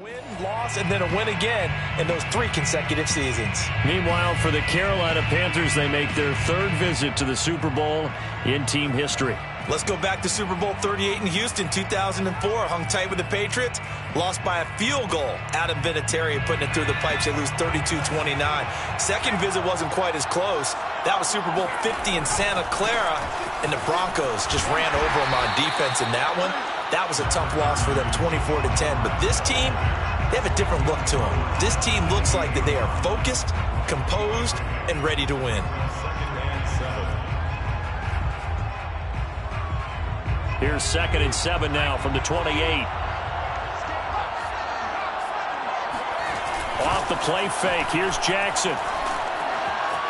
Win, loss, and then a win again in those 3 consecutive seasons. Meanwhile, for the Carolina Panthers, they make their 3rd visit to the Super Bowl in team history. Let's go back to Super Bowl 38 in Houston, 2004. Hung tight with the Patriots. Lost by a field goal. Adam Vinatieri putting it through the pipes. They lose 32-29. Second visit wasn't quite as close. That was Super Bowl 50 in Santa Clara. And the Broncos just ran over them on defense in that one. That was a tough loss for them, 24-10. But this team, they have a different look to them. This team looks like that they are focused, composed, and ready to win. Here's 2nd and 7 now from the 28. Off the play fake. Here's Jackson.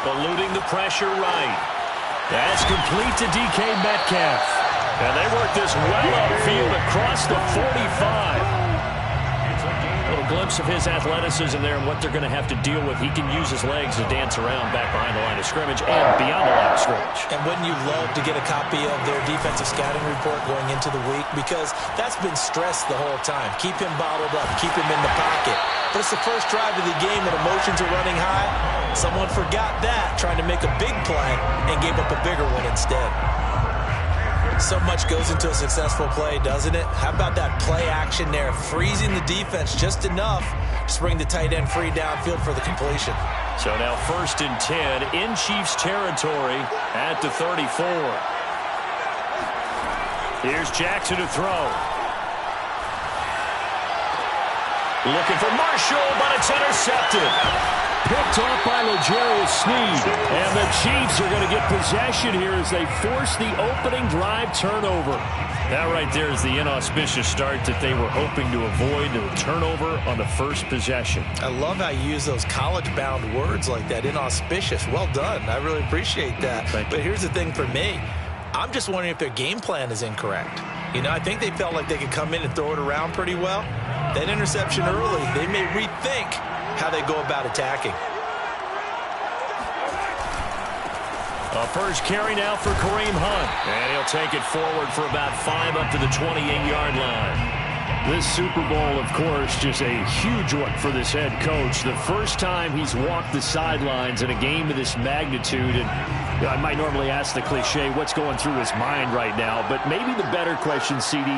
Eluding the pressure right. That's complete to DK Metcalf. And they work this well upfield across the 45. A little glimpse of his athleticism there and what they're going to have to deal with. He can use his legs to dance around back behind the line of scrimmage and beyond the line of scrimmage. And wouldn't you love to get a copy of their defensive scouting report going into the week? Because that's been stressed the whole time. Keep him bottled up. Keep him in the pocket. But it's the first drive of the game and emotions are running high. Someone forgot that, trying to make a big play, and gave up a bigger one instead. So much goes into a successful play, doesn't it? How about that play action there, freezing the defense just enough to bring the tight end free downfield for the completion. So now 1st and 10 in Chiefs territory at the 34. Here's Jackson to throw. Looking for Marshall, but it's intercepted. Picked off by L'Jarius Sneed. And the Chiefs are going to get possession here as they force the opening drive turnover. That right there is the inauspicious start that they were hoping to avoid, the turnover on the first possession. I love how you use those college-bound words like that, inauspicious. Well done. I really appreciate that. But here's the thing for me. I'm just wondering if their game plan is incorrect. You know, I think they felt like they could come in and throw it around pretty well. That interception early, they may rethink how they go about attacking. A first carry now for Kareem Hunt. And he'll take it forward for about 5 up to the 28-yard line. This Super Bowl, of course, just a huge one for this head coach. The first time he's walked the sidelines in a game of this magnitude. And I might normally ask the cliche, what's going through his mind right now? But maybe the better question, CD,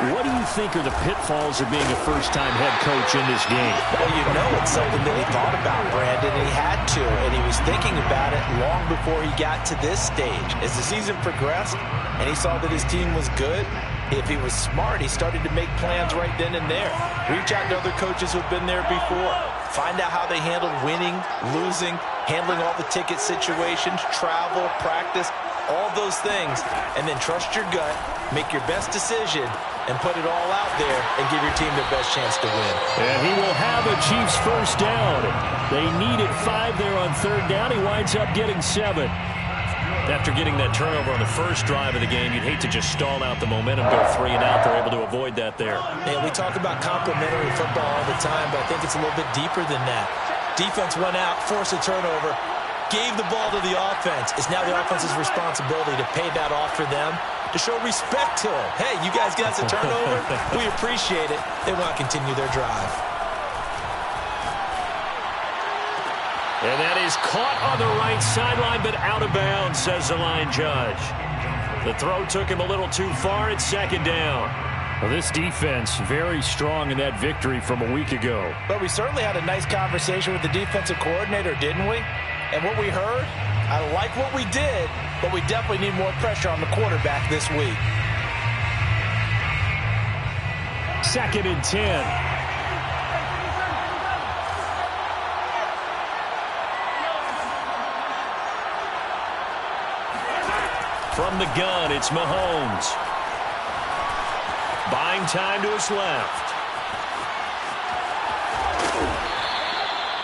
what do you think are the pitfalls of being a first-time head coach in this game? Well, you know it's something that he thought about, Brandon. He had to, and he was thinking about it long before he got to this stage. As the season progressed and he saw that his team was good, if he was smart, he started to make plans right then and there. Reach out to other coaches who've been there before. Find out how they handled winning, losing, handling all the ticket situations, travel, practice, all those things. And then trust your gut, make your best decision, and put it all out there and give your team their best chance to win. And he will have a Chiefs first down. They needed 5 there on 3rd down. He winds up getting 7. After getting that turnover on the first drive of the game, you'd hate to just stall out the momentum, go 3 and out. They're able to avoid that there. Yeah, we talk about complementary football all the time, but I think it's a little bit deeper than that. Defense went out, forced a turnover, gave the ball to the offense. It's now the offense's responsibility to pay that off for them, to show respect to them. Hey, you guys got a turnover? We appreciate it. They want to continue their drive. And that is caught on the right sideline, but out of bounds, says the line judge. The throw took him a little too far. It's 2nd down. Well, this defense very strong in that victory from a week ago. But we certainly had a nice conversation with the defensive coordinator, didn't we? And what we heard, I like what we did, but we definitely need more pressure on the quarterback this week. 2nd and 10. From the gun, it's Mahomes. Buying time to his left.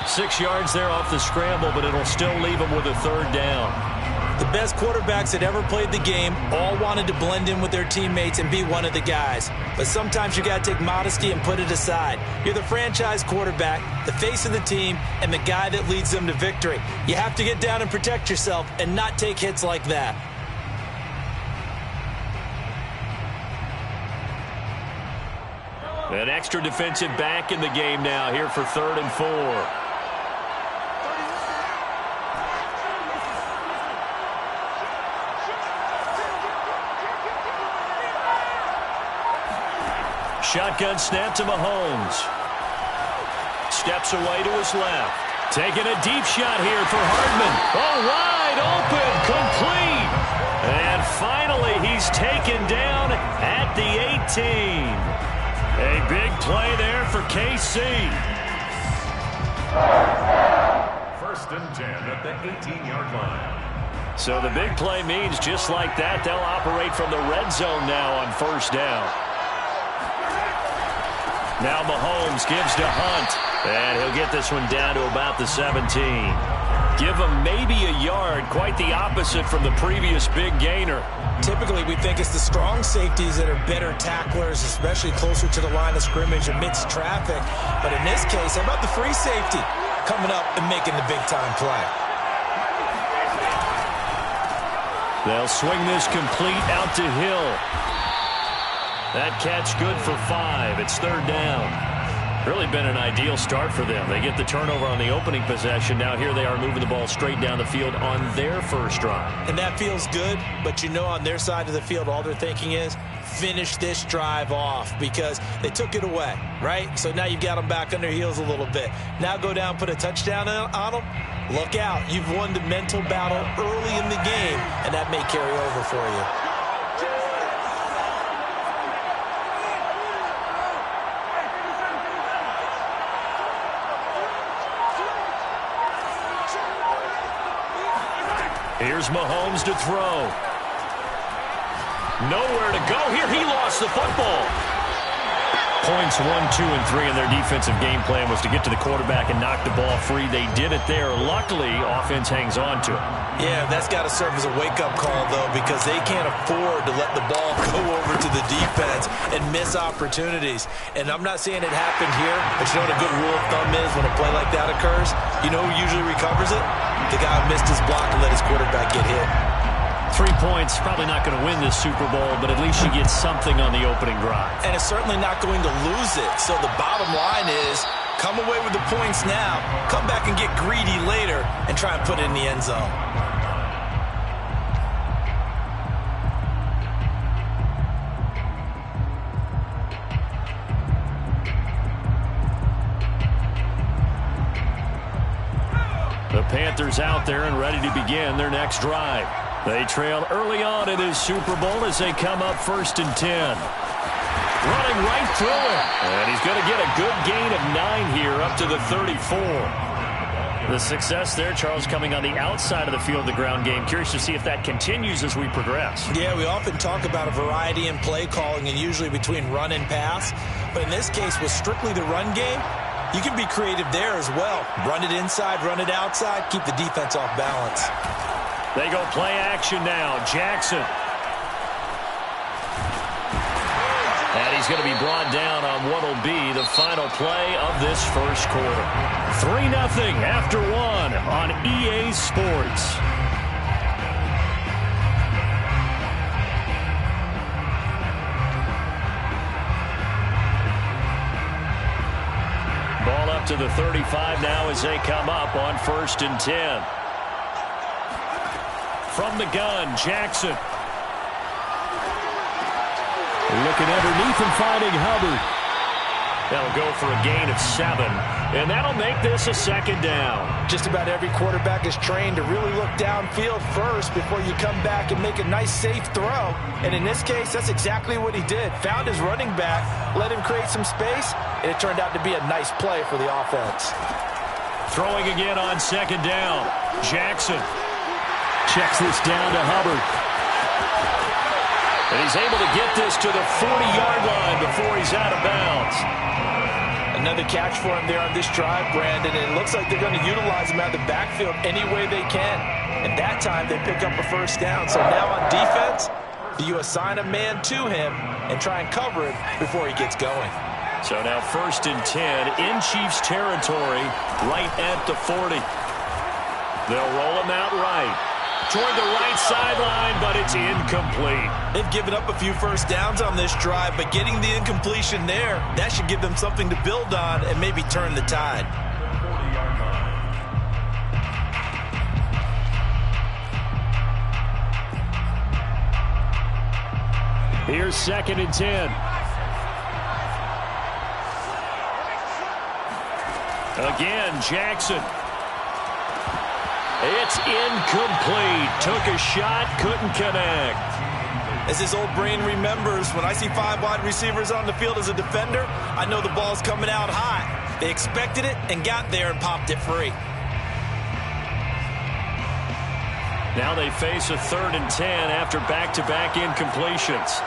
6 yards there off the scramble, but it'll still leave him with a 3rd down. The best quarterbacks that ever played the game all wanted to blend in with their teammates and be one of the guys. But sometimes you got to take modesty and put it aside. You're the franchise quarterback, the face of the team, and the guy that leads them to victory. You have to get down and protect yourself and not take hits like that. An extra defensive back in the game now here for 3rd and 4. Shotgun snap to Mahomes. Steps away to his left. Taking a deep shot here for Hardman. Oh, wide open, complete. And finally, he's taken down at the 18. A big play there for KC. 1st and 10 at the 18-yard line. So the big play means just like that, they'll operate from the red zone now on 1st down. Now Mahomes gives to Hunt. And he'll get this one down to about the 17. Give him maybe a yard, quite the opposite from the previous big gainer. Typically, we think it's the strong safeties that are better tacklers, especially closer to the line of scrimmage amidst traffic. But in this case, how about the free safety coming up and making the big-time play? They'll swing this complete out to Hill. That catch good for 5. It's 3rd down. Really been an ideal start for them. They get the turnover on the opening possession. Now here they are moving the ball straight down the field on their first drive. And that feels good, but you know on their side of the field all they're thinking is finish this drive off because they took it away, right? So now you've got them back on their heels a little bit. Now go down, put a touchdown on them. Look out. You've won the mental battle early in the game, and that may carry over for you. Here's Mahomes to throw. Nowhere to go here. He lost the football. Points 1, 2, and 3 in their defensive game plan was to get to the quarterback and knock the ball free. They did it there. Luckily, offense hangs on to it. Yeah, that's got to serve as a wake-up call, though, because they can't afford to let the ball go over to the defense and miss opportunities. And I'm not saying it happened here, but you know what a good rule of thumb is when a play like that occurs? You know who usually recovers it? The guy who missed his block and let his quarterback get hit. 3 points, probably not going to win this Super Bowl, but at least you get something on the opening drive. And it's certainly not going to lose it. So the bottom line is, come away with the points now, come back and get greedy later, and try and put it in the end zone. The Panthers out there and ready to begin their next drive. They trail early on in this Super Bowl as they come up 1st and 10. Running right through it. And he's going to get a good gain of 9 here up to the 34. The success there, Charles, coming on the outside of the field, the ground game. Curious to see if that continues as we progress. Yeah, we often talk about a variety in play calling and usually between run and pass. But in this case, with strictly the run game, you can be creative there as well. Run it inside, run it outside, keep the defense off balance. They go play action now. Jackson. And he's going to be brought down on what will be the final play of this first quarter. 3-0 after 1 on EA Sports. Ball up to the 35 now as they come up on 1st and 10. From the gun, Jackson. Looking underneath and finding Hubbard. That'll go for a gain of 7. And that'll make this a 2nd down. Just about every quarterback is trained to really look downfield first before you come back and make a nice, safe throw. And in this case, that's exactly what he did. Found his running back, let him create some space, and it turned out to be a nice play for the offense. Throwing again on 2nd down. Jackson checks this down to Hubbard. And he's able to get this to the 40-yard line before he's out of bounds. Another catch for him there on this drive, Brandon. And it looks like they're going to utilize him out of the backfield any way they can. And that time they pick up a 1st down. So now on defense, you assign a man to him and try and cover him before he gets going. So now 1st and 10 in Chiefs territory right at the 40. They'll roll him out right. toward the right sideline, but it's incomplete. They've given up a few first downs on this drive, but getting the incompletion there, that should give them something to build on and maybe turn the tide. Here's 2nd and 10. Again, Jackson. It's incomplete. Took a shot, couldn't connect. As his old brain remembers, when I see 5 wide receivers on the field as a defender, I know the ball's coming out hot. They expected it and got there and popped it free. Now they face a 3rd and 10 after back-to-back incompletions.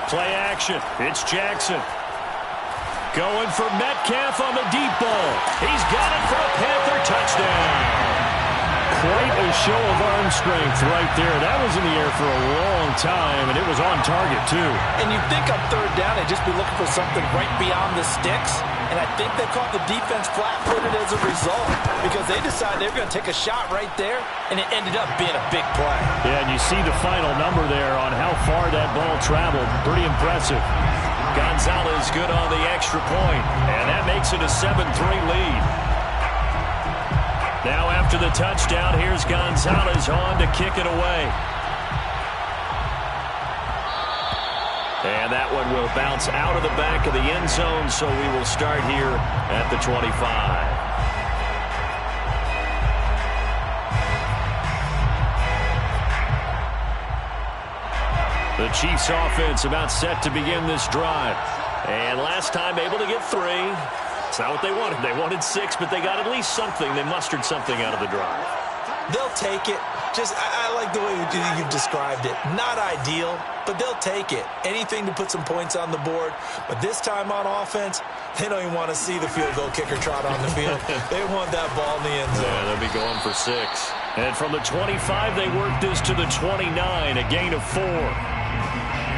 Play action. It's Jackson. Going for Metcalf on the deep ball. He's got it for a Panther touchdown. Quite a show of arm strength right there. That was in the air for a long time, and it was on target, too. And you'd think on 3rd down, they'd just be looking for something right beyond the sticks. And I think they caught the defense flat-footed as a result because they decided they were going to take a shot right there, and it ended up being a big play. Yeah, and you see the final number there on how far that ball traveled. Pretty impressive. Gonzalez good on the extra point, and that makes it a 7-3 lead. Now after the touchdown, here's Gonzalez on to kick it away. And that one will bounce out of the back of the end zone, so we will start here at the 25. The Chiefs offense about set to begin this drive. And last time able to get 3. It's not what they wanted. They wanted 6, but they got at least something. They mustered something out of the drive. They'll take it. I like the way you've described it. Not ideal, but they'll take it. Anything to put some points on the board. But this time on offense, they don't even want to see the field goal kicker trot on the field. They want that ball in the end zone. Yeah, they'll be going for 6. And from the 25, they work this to the 29, a gain of 4.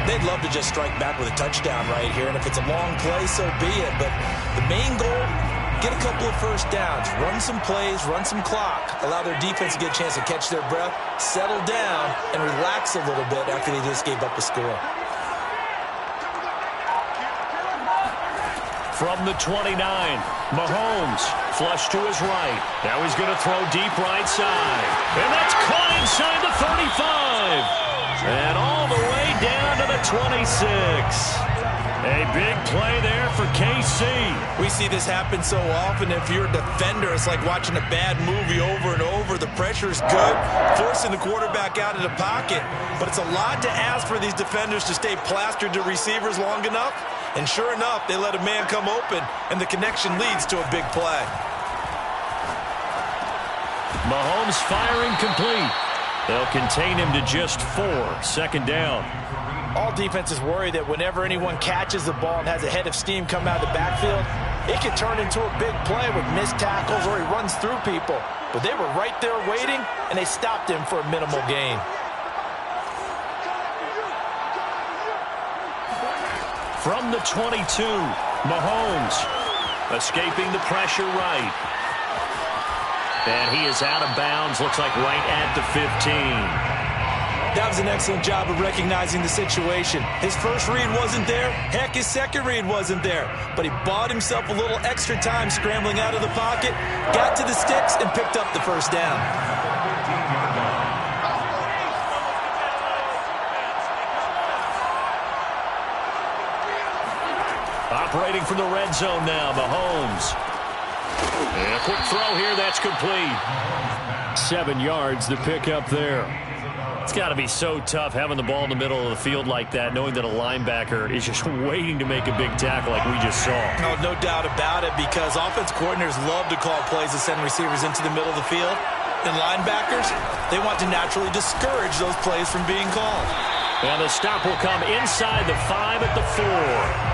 They'd love to just strike back with a touchdown right here, and if it's a long play, so be it. But the main goal, get a couple of first downs, run some plays, run some clock, allow their defense to get a chance to catch their breath, settle down, and relax a little bit after they just gave up a score. From the 29, Mahomes, flush to his right. Now he's going to throw deep right side. And that's caught inside the 35. And all the way down to the 26. A big play there for KC. We see this happen so often. If you're a defender, it's like watching a bad movie over and over. The pressure is good, forcing the quarterback out of the pocket. But it's a lot to ask for these defenders to stay plastered to receivers long enough. And sure enough, they let a man come open, and the connection leads to a big play. Mahomes firing complete. They'll contain him to just 4. 2nd down. All defenses worry that whenever anyone catches the ball and has a head of steam come out of the backfield, it can turn into a big play with missed tackles or he runs through people. But they were right there waiting, and they stopped him for a minimal gain. From the 22, Mahomes escaping the pressure right. And he is out of bounds, looks like right at the 15. That was an excellent job of recognizing the situation. His first read wasn't there. Heck, his second read wasn't there. But he bought himself a little extra time scrambling out of the pocket, got to the sticks, and picked up the first down. Operating from the red zone now, Mahomes. And a quick throw here, that's complete. 7 yards to pick up there. It's got to be so tough having the ball in the middle of the field like that, knowing that a linebacker is just waiting to make a big tackle like we just saw. No doubt about it, because offense coordinators love to call plays to send receivers into the middle of the field. And linebackers, they want to naturally discourage those plays from being called. And the stop will come inside the 5 at the 4.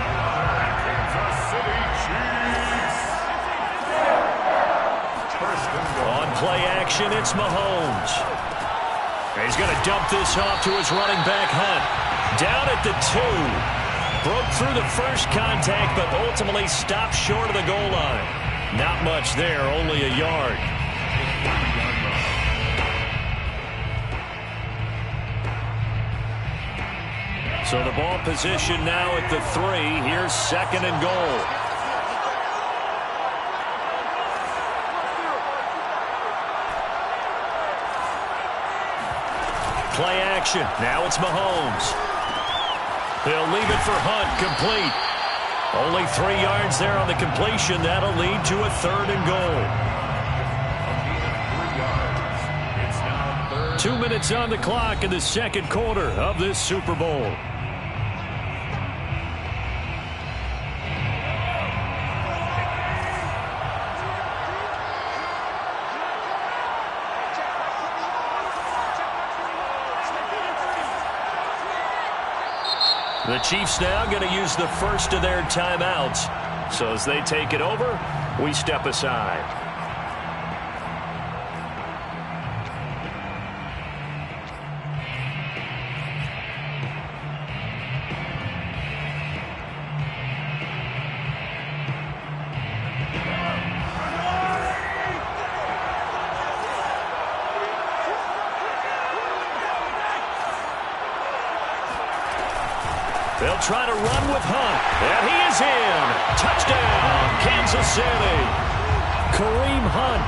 On play action, it's Mahomes. He's going to dump this off to his running back, Hunt. Down at the 2. Broke through the first contact, but ultimately stopped short of the goal line. Not much there, only a yard. So the ball position now at the 3. Here's 2nd and goal. Play action. Now it's Mahomes. He'll leave it for Hunt, complete. Only 3 yards there on the completion. That'll lead to a 3rd and goal. 2 minutes on the clock in the 2nd quarter of this Super Bowl. The Chiefs now going to use the first of their timeouts. So as they take it over, we step aside. They'll try to run with Hunt. And he is in. Touchdown, Kansas City. Kareem Hunt.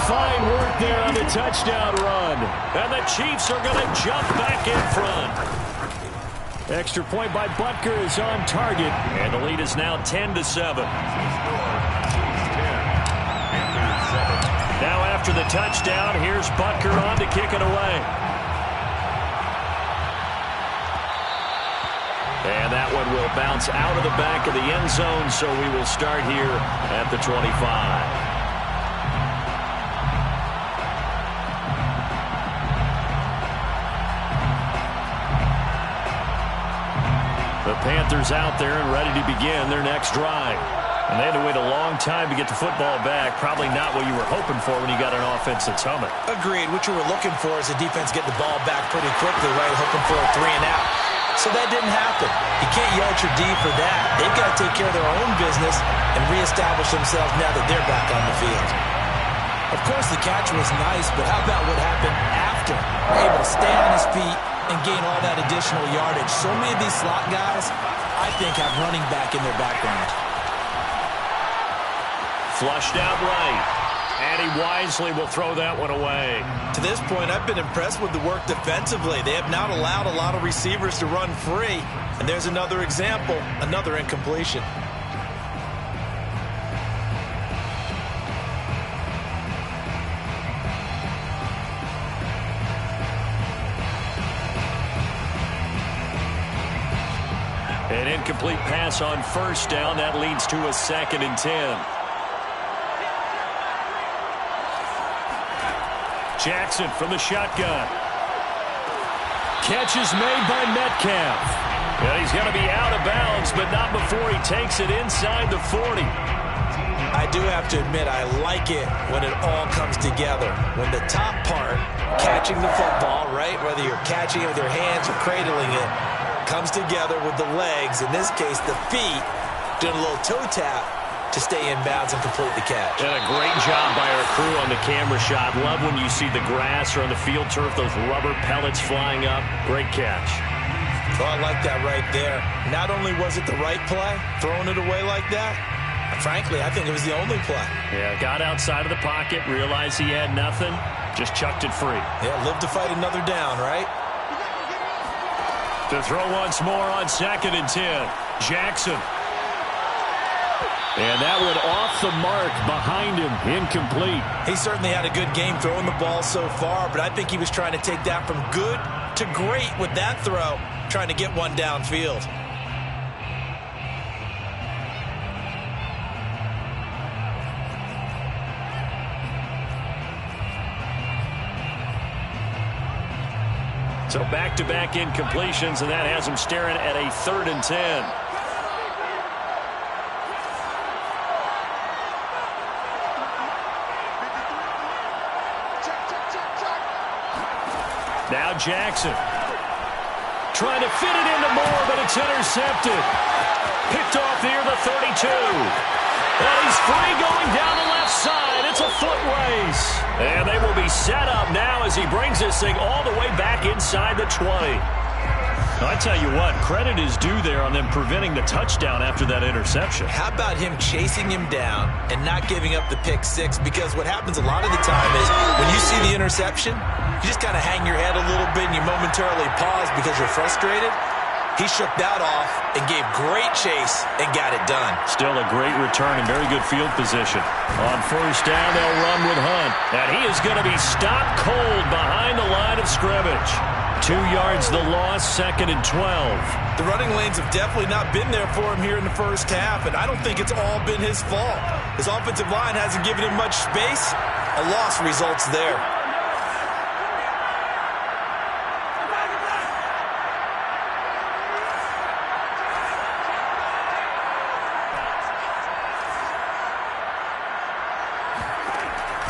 Fine work there on the touchdown run. And the Chiefs are going to jump back in front. Extra point by Butker is on target. And the lead is now 10-7. Now after the touchdown, here's Butker on to kick it away. And that one will bounce out of the back of the end zone, so we will start here at the 25. The Panthers out there and ready to begin their next drive. And they had to wait a long time to get the football back. Probably not what you were hoping for when you got an offense that's humming. Agreed. What you were looking for is the defense getting the ball back pretty quickly, right? Hoping for a 3 and out. So that didn't happen. You can't yell at your D for that. They've got to take care of their own business and reestablish themselves now that they're back on the field. Of course, the catch was nice, but how about what happened after? Able to stay on his feet and gain all that additional yardage. So many of these slot guys, I think, have running back in their background. Flushed out right. And he wisely will throw that one away. To this point, I've been impressed with the work defensively. They have not allowed a lot of receivers to run free. And there's another example, another incompletion. An incomplete pass on 1st down. That leads to a 2nd and 10. Jackson from the shotgun. Catch is made by Metcalf. And he's going to be out of bounds, but not before he takes it inside the 40. I do have to admit, I like it when it all comes together. When the top part, catching the football, right, whether you're catching it with your hands or cradling it, comes together with the legs, in this case the feet, doing a little toe tap to stay in bounds and complete the catch. And a great job by our crew on the camera shot. Love when you see the grass or on the field turf, those rubber pellets flying up. Great catch. Oh, I like that right there. Not only was it the right play, throwing it away like that, frankly, I think it was the only play. Yeah, got outside of the pocket, realized he had nothing, just chucked it free. Yeah, live to fight another down, right? To throw once more on 2nd and 10. Jackson. And that one off the mark behind him, incomplete. He certainly had a good game throwing the ball so far, but I think he was trying to take that from good to great with that throw, trying to get one downfield. So back-to-back incompletions, and that has him staring at a 3rd and 10. Now Jackson trying to fit it into Moore, but it's intercepted. Picked off near the 32. And he's free going down the left side. It's a foot race. And they will be set up now as he brings this thing all the way back inside the 20. I tell you what, credit is due there on them preventing the touchdown after that interception. How about him chasing him down and not giving up the pick six? Because what happens a lot of the time is when you see the interception, you just kind of hang your head a little bit and you momentarily pause because you're frustrated. He shook that off and gave great chase and got it done. Still a great return and very good field position. On first down, they'll run with Hunt. And he is going to be stopped cold behind the line of scrimmage. 2 yards the loss, 2nd and 12. The running lanes have definitely not been there for him here in the first half, and I don't think it's all been his fault. His offensive line hasn't given him much space. A loss results there.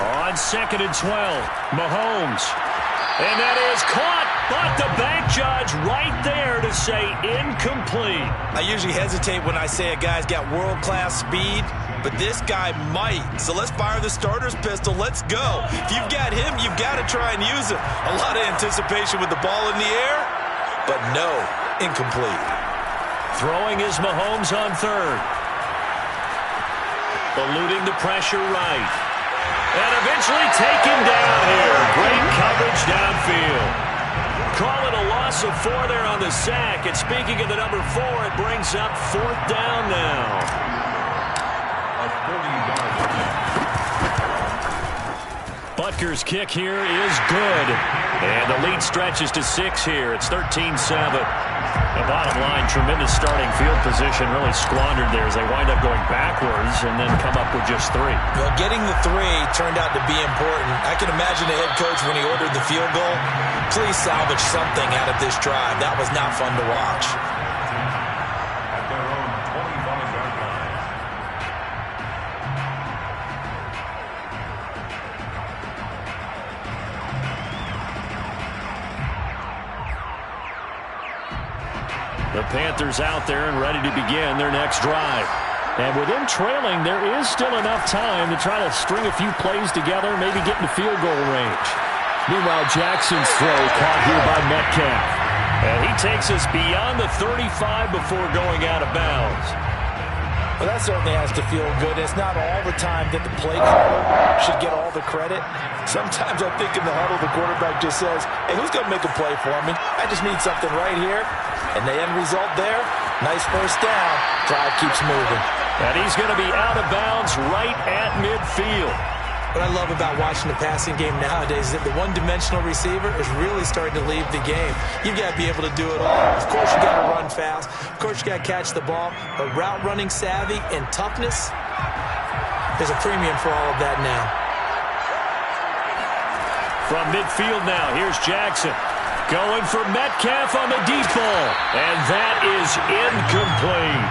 On 2nd and 12, Mahomes. And that is caught, but the bank judge right there to say incomplete. I usually hesitate when I say a guy's got world-class speed, but this guy might. So let's fire the starter's pistol. Let's go. If you've got him, you've got to try and use him. A lot of anticipation with the ball in the air, but no, incomplete. Throwing is Mahomes on 3rd. Eluding the pressure right. And eventually taken down here. Great coverage downfield. Call it a loss of 4 there on the sack. And speaking of the number 4, it brings up 4th down now. Butker's kick here is good. And the lead stretches to 6 here. It's 13-7. The bottom line, tremendous starting field position, really squandered there as they wind up going backwards and then come up with just 3. Well, getting the 3 turned out to be important. I can imagine the head coach when he ordered the field goal. Please salvage something out of this drive. That was not fun to watch. At their own 25-yard line. The Panthers out there and ready to begin their next drive. And with them trailing, there is still enough time to try to string a few plays together, maybe get into field goal range. Meanwhile, Jackson's throw caught here by Metcalf. And he takes us beyond the 35 before going out of bounds. Well, that certainly has to feel good. It's not all the time that the play caller should get all the credit. Sometimes I think in the huddle, the quarterback just says, hey, who's going to make a play for me? I just need something right here. And the end result there, nice first down. Drive keeps moving. And he's going to be out of bounds right at midfield. What I love about watching the passing game nowadays is that the one-dimensional receiver is really starting to leave the game. You've got to be able to do it all. Of course, you got to run fast. Of course, you got to catch the ball. But route running savvy and toughness, there's a premium for all of that now. From midfield now, here's Jackson. Going for Metcalf on the deep ball. And that is incomplete.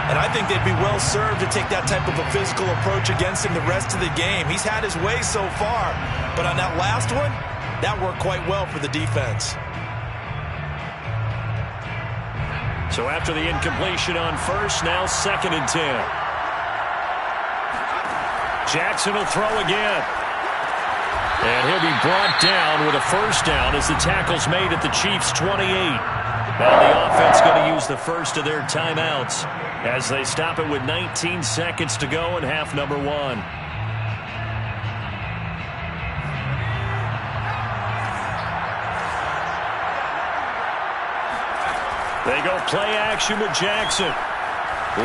And I think they'd be well served to take that type of a physical approach against him the rest of the game. He's had his way so far. But on that last one, that worked quite well for the defense. So after the incompletion on first, now 2nd and 10. Jackson will throw again. And he'll be brought down with a first down as the tackle's made at the Chiefs' 28. Now the offense going to use the first of their timeouts as they stop it with 19 seconds to go in half number 1. They go play action with Jackson.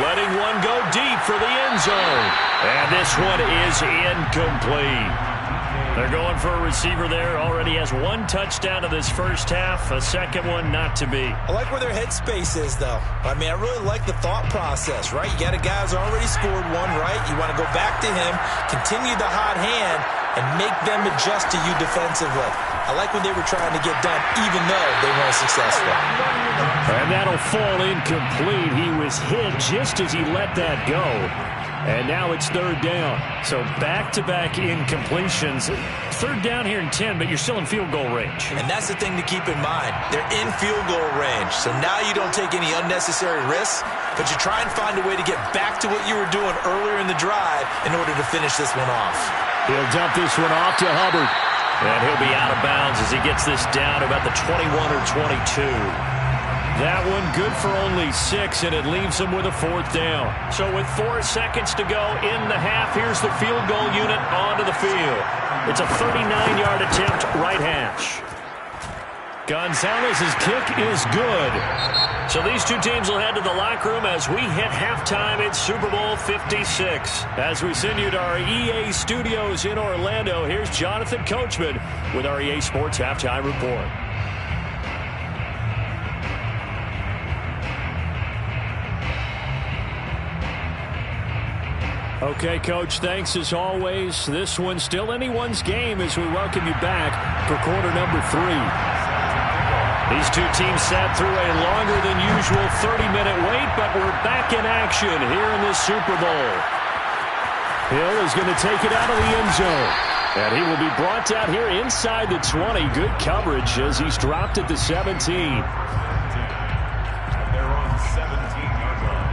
Letting one go deep for the end zone. And this one is incomplete. They're going for a receiver there. Already has 1 touchdown in this first half. A second one not to be. I like where their headspace is, though. I mean, I really like the thought process, right? You got a guy who's already scored 1, right? You want to go back to him, continue the hot hand, and make them adjust to you defensively. I like what they were trying to get done, even though they weren't successful. And that'll fall incomplete. He was hit just as he let that go. And now it's 3rd down. So back-to-back incompletions. 3rd down here in 10, but you're still in field goal range. And that's the thing to keep in mind. They're in field goal range. So now you don't take any unnecessary risks, but you try and find a way to get back to what you were doing earlier in the drive in order to finish this one off. He'll dump this one off to Hubbard. And he'll be out of bounds as he gets this down about the 21 or 22. That one good for only 6, and it leaves them with a 4th down. So with 4 seconds to go in the half, here's the field goal unit onto the field. It's a 39-yard attempt, right hash. Gonzalez's kick is good. So these two teams will head to the locker room as we hit halftime at Super Bowl 56. As we send you to our EA studios in Orlando, here's Jonathan Coachman with our EA Sports Halftime Report. Okay, Coach, thanks as always. This one's still anyone's game as we welcome you back for quarter number 3. These two teams sat through a longer than usual 30-minute wait, but we're back in action here in this Super Bowl. Hill is going to take it out of the end zone. And he will be brought down here inside the 20. Good coverage as he's dropped at the 17. And they're on 17-yard line.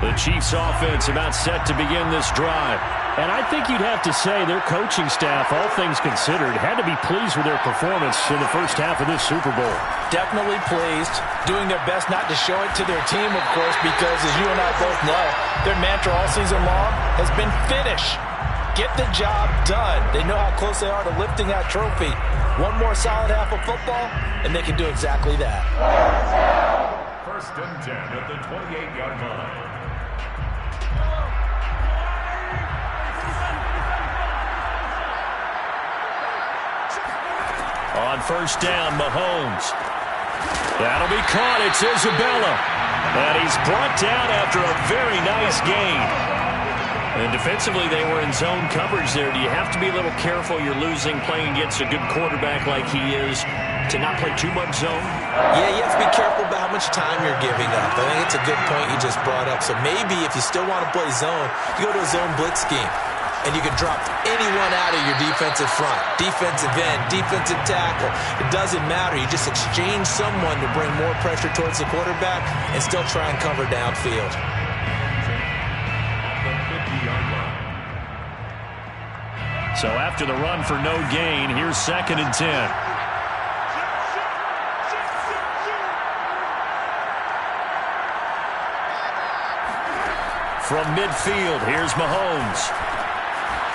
The Chiefs offense about set to begin this drive. And I think you'd have to say their coaching staff, all things considered, had to be pleased with their performance in the first half of this Super Bowl. Definitely pleased, doing their best not to show it to their team, of course, because as you and I both know, their mantra all season long has been finish. Get the job done. They know how close they are to lifting that trophy. One more solid half of football, and they can do exactly that. 1st and 10 at the 28-yard line. On 1st down, Mahomes. That'll be caught. It's Isabella. And he's brought down after a very nice gain. And defensively, they were in zone coverage there. Do you have to be a little careful? You're losing playing against a good quarterback like he is to not play too much zone? Yeah, you have to be careful about how much time you're giving up. I think it's a good point you just brought up. So maybe if you still want to play zone, you go to a zone blitz scheme. And you can drop anyone out of your defensive front, defensive end, defensive tackle. It doesn't matter. You just exchange someone to bring more pressure towards the quarterback and still try and cover downfield. So after the run for no gain, here's 2nd and 10. From midfield, here's Mahomes.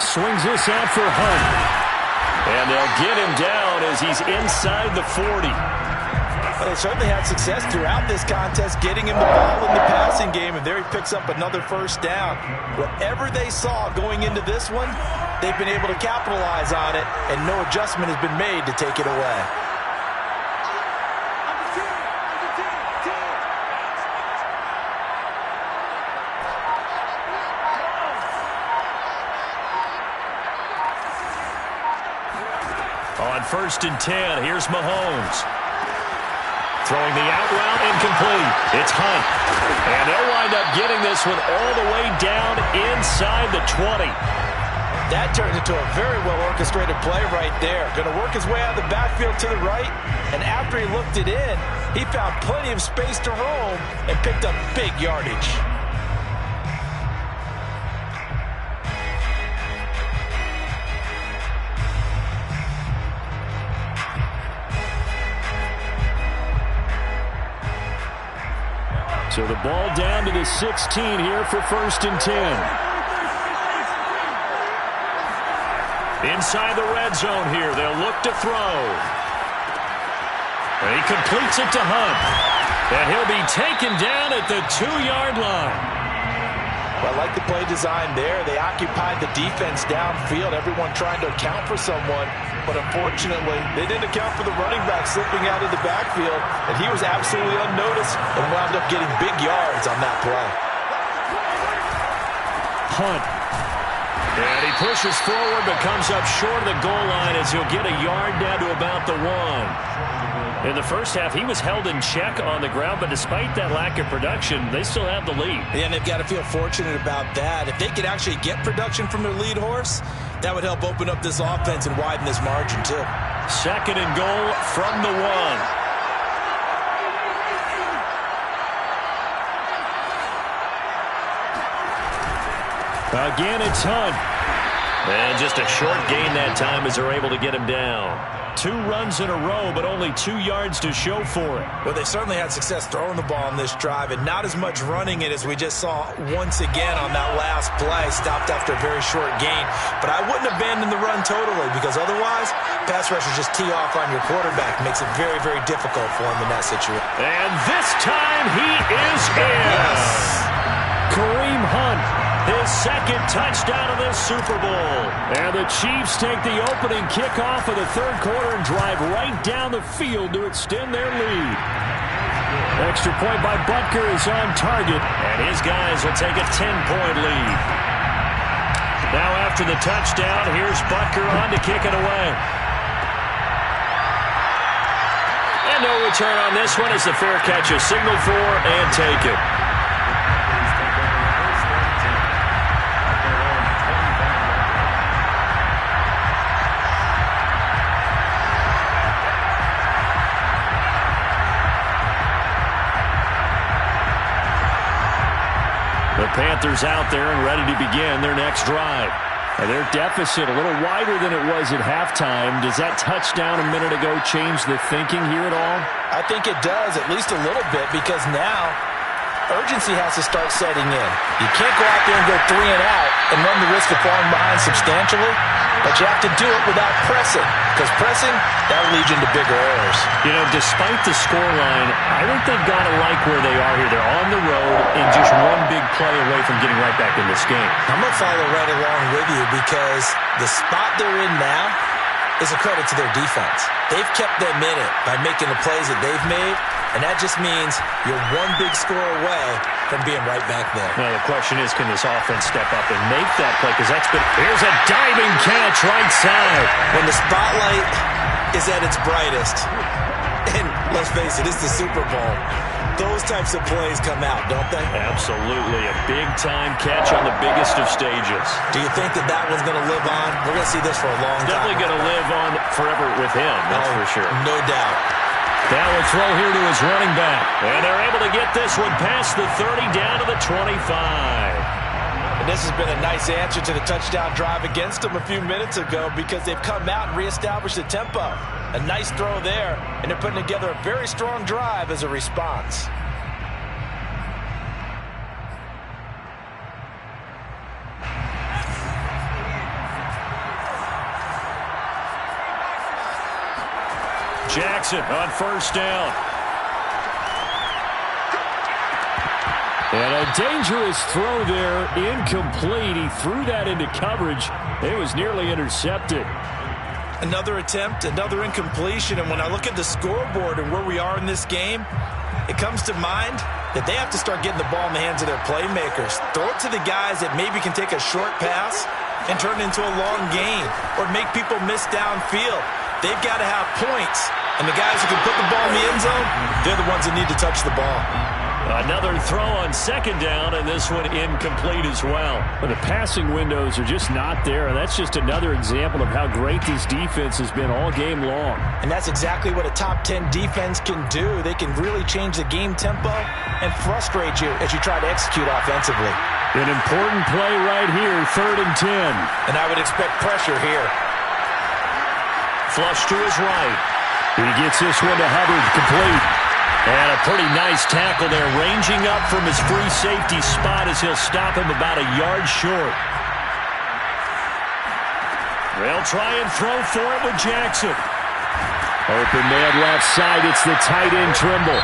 Swings this out for Hunt. And they'll get him down as he's inside the 40. Well, they certainly had success throughout this contest getting him the ball in the passing game, and there he picks up another 1st down. Whatever they saw going into this one, they've been able to capitalize on it, and no adjustment has been made to take it away. On 1st and 10, here's Mahomes. Throwing the out route incomplete. It's Hunt. And they'll wind up getting this one all the way down inside the 20. That turned into a very well-orchestrated play right there. Going to work his way out of the backfield to the right. And after he looked it in, he found plenty of space to roam and picked up big yardage. So the ball down to the 16 here for 1st and 10. Inside the red zone here, they'll look to throw. And he completes it to Hunt. And he'll be taken down at the 2-yard line. Well, I like the play design there. They occupied the defense downfield, everyone trying to account for someone. But unfortunately, they didn't account for the running back slipping out of the backfield, and he was absolutely unnoticed and wound up getting big yards on that play. Hunt. And he pushes forward but comes up short of the goal line as he'll get a yard down to about the 1. In the first half, he was held in check on the ground, but despite that lack of production, they still have the lead. And they've got to feel fortunate about that. If they could actually get production from their lead horse, that would help open up this offense and widen this margin too. 2nd and goal from the 1. Again, it's Hunt. And just a short gain that time as they're able to get him down. 2 runs in a row, but only 2 yards to show for it. Well, they certainly had success throwing the ball on this drive, and not as much running it as we just saw once again on that last play. Stopped after a very short gain. But I wouldn't abandon the run totally, because otherwise, pass rushers just tee off on your quarterback. Makes it very, very difficult for him in that situation. And this time he is in. Yes. Kareem Hunt. His second touchdown of this Super Bowl. And the Chiefs take the opening kickoff of the third quarter and drive right down the field to extend their lead. Extra point by Butker is on target, and his guys will take a 10-point lead. Now after the touchdown, here's Butker on to kick it away. And no return on this one as the fair catch is signaled for and taken. The Panthers out there and ready to begin their next drive. And their deficit a little wider than it was at halftime. Does that touchdown a minute ago change the thinking here at all? I think it does, at least a little bit, because now urgency has to start setting in. You can't go out there and go 3 and out and run the risk of falling behind substantially, but you have to do it without pressing, because pressing, that'll lead you into bigger errors. You know, despite the scoreline, I think they've got to like where they are here. They're on the road and just one big play away from getting right back in this game. I'm going to follow right along with you, because the spot they're in now is a credit to their defense. They've kept them in it by making the plays that they've made, and that just means you're one big score away from being right back there. Now the question is, can this offense step up and make that play? Because that's been... Here's a diving catch right side. When the spotlight is at its brightest, and let's face it, it's the Super Bowl, those types of plays come out, don't they? Absolutely. A big-time catch on the biggest of stages. Do you think that that one's going to live on? We're going to see this for a long time. Definitely going to live on forever with him, that's for sure. No doubt. Now a throw here to his running back. And they're able to get this one past the 30 down to the 25. And this has been a nice answer to the touchdown drive against them a few minutes ago, because they've come out and reestablished the tempo. A nice throw there, and they're putting together a very strong drive as a response. Jackson on first down. And a dangerous throw there, incomplete. He threw that into coverage. It was nearly intercepted. Another attempt, another incompletion, and when I look at the scoreboard and where we are in this game, it comes to mind that they have to start getting the ball in the hands of their playmakers. Throw it to the guys that maybe can take a short pass and turn it into a long gain, or make people miss downfield. They've got to have points, and the guys who can put the ball in the end zone, they're the ones that need to touch the ball. Another throw on second down, and this one incomplete as well. But the passing windows are just not there, and that's just another example of how great this defense has been all game long. And that's exactly what a top 10 defense can do. They can really change the game tempo and frustrate you as you try to execute offensively. An important play right here, 3rd and 10. And I would expect pressure here. Flush to his right. He gets this one to Hubbard, complete. And a pretty nice tackle there, ranging up from his free safety spot as he'll stop him about a yard short. They'll try and throw for it with Jackson. Open man left side, it's the tight end Trimble.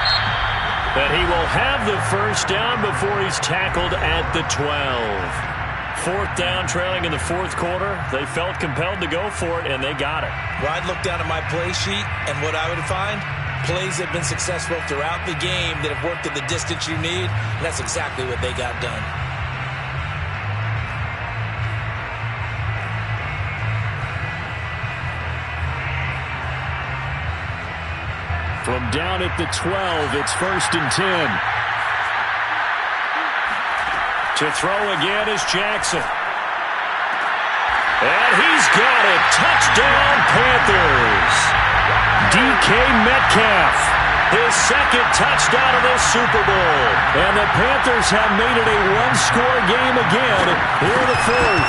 And he will have the first down before he's tackled at the 12. 4th down, trailing in the 4th quarter. They felt compelled to go for it, and they got it. Well, I'd look down at my play sheet, and what I would find, plays have been successful throughout the game that have worked at the distance you need, and that's exactly what they got done. From down at the 12, it's 1st and 10. To throw again is Jackson. And he's got it. Touchdown, Panthers. DK Metcalf, his 2nd touchdown of this Super Bowl. And the Panthers have made it a one-score game again here in the 4th.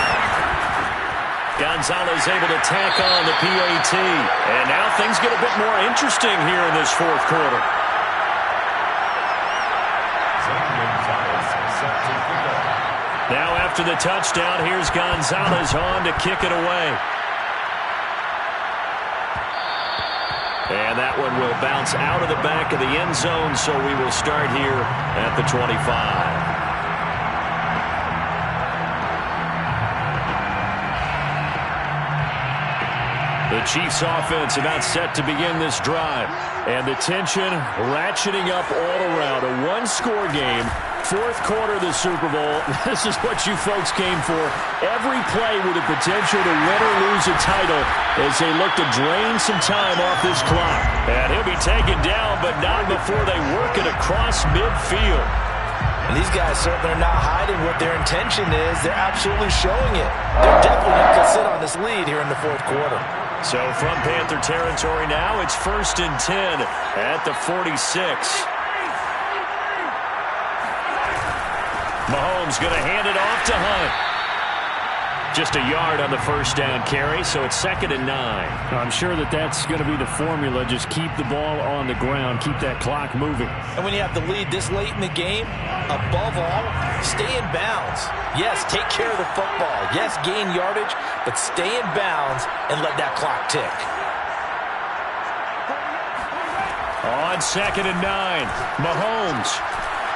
Gonzalez able to tack on the PAT. And now things get a bit more interesting here in this fourth quarter. Now after the touchdown, here's Gonzalez on to kick it away. And that one will bounce out of the back of the end zone, so we will start here at the 25. The Chiefs offense about set to begin this drive. And the tension ratcheting up all around. A one-score game. Fourth quarter of the Super Bowl. This is what you folks came for. Every play with the potential to win or lose a title as they look to drain some time off this clock. And he'll be taken down, but not before they work it across midfield. And these guys certainly are not hiding what their intention is. They're absolutely showing it. They're definitely not going to sit on this lead here in the fourth quarter. So from Panther territory now, it's 1st and 10 at the 46. Mahomes going to hand it off to Hunt. Just a yard on the first down carry, so it's 2nd and 9. I'm sure that's going to be the formula. Just keep the ball on the ground, keep that clock moving. And when you have the lead this late in the game, above all, stay in bounds. Yes, take care of the football. Yes, gain yardage, but stay in bounds and let that clock tick. On 2nd and 9, Mahomes.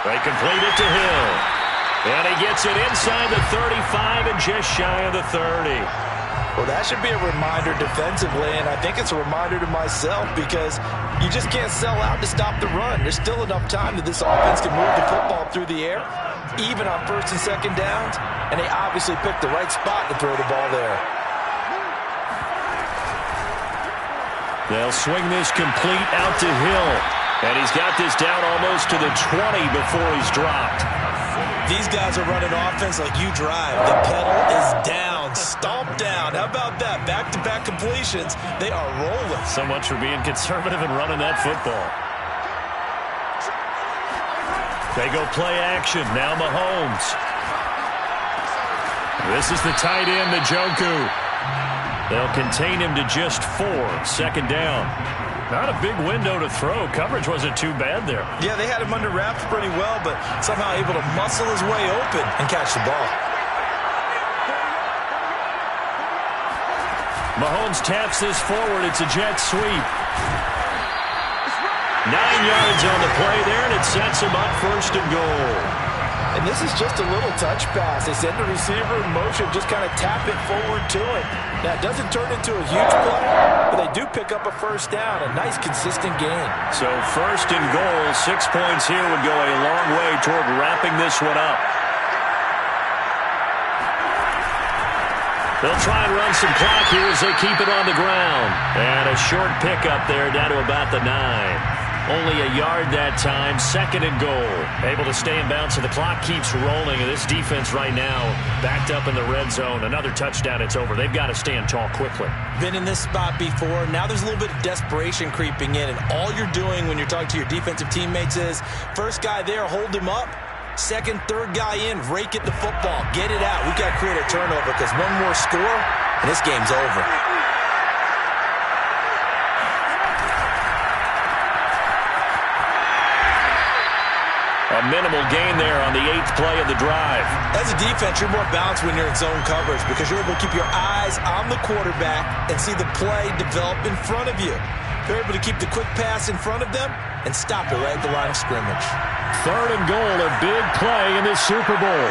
They complete it to Hill. And he gets it inside the 35 and just shy of the 30. Well, that should be a reminder defensively, and I think it's a reminder to myself because you just can't sell out to stop the run. There's still enough time that this offense can move the football through the air, even on 1st and 2nd downs, and they obviously picked the right spot to throw the ball there. They'll swing this complete out to Hill, and he's got this down almost to the 20 before he's dropped. These guys are running offense like you drive. The pedal is down, stomped down. How about that? Back-to-back completions. They are rolling. So much for being conservative and running that football. They go play action. Now Mahomes. This is the tight end, Njoku. They'll contain him to just 4. 2nd down. Not a big window to throw. Coverage wasn't too bad there. Yeah, they had him under wraps pretty well, but somehow able to muscle his way open and catch the ball. Mahomes taps this forward. It's a jet sweep. 9 yards on the play there, and it sets him up 1st and goal. And this is just a little touch pass. They send the receiver in motion, just kind of tap it forward to him. Now, it doesn't turn into a huge play, but they do pick up a 1st down. A nice, consistent gain. So 1st and goal, 6 points here would go a long way toward wrapping this one up. They'll try and run some clock here as they keep it on the ground. And a short pickup there down to about the 9. Only a yard that time, 2nd and goal. Able to stay in bounds, so the clock keeps rolling. And this defense right now backed up in the red zone. Another touchdown, it's over. They've got to stand tall quickly. Been in this spot before. Now there's a little bit of desperation creeping in. And all you're doing when you're talking to your defensive teammates is, first guy there, hold him up. 2nd, 3rd guy in, rake at the football. Get it out. We've got to create a turnover because one more score, and this game's over. A minimal gain there on the 8th play of the drive. As a defense, you're more balanced when you're in zone coverage because you're able to keep your eyes on the quarterback and see the play develop in front of you. They're able to keep the quick pass in front of them and stop it right at the line of scrimmage. 3rd and goal, a big play in this Super Bowl.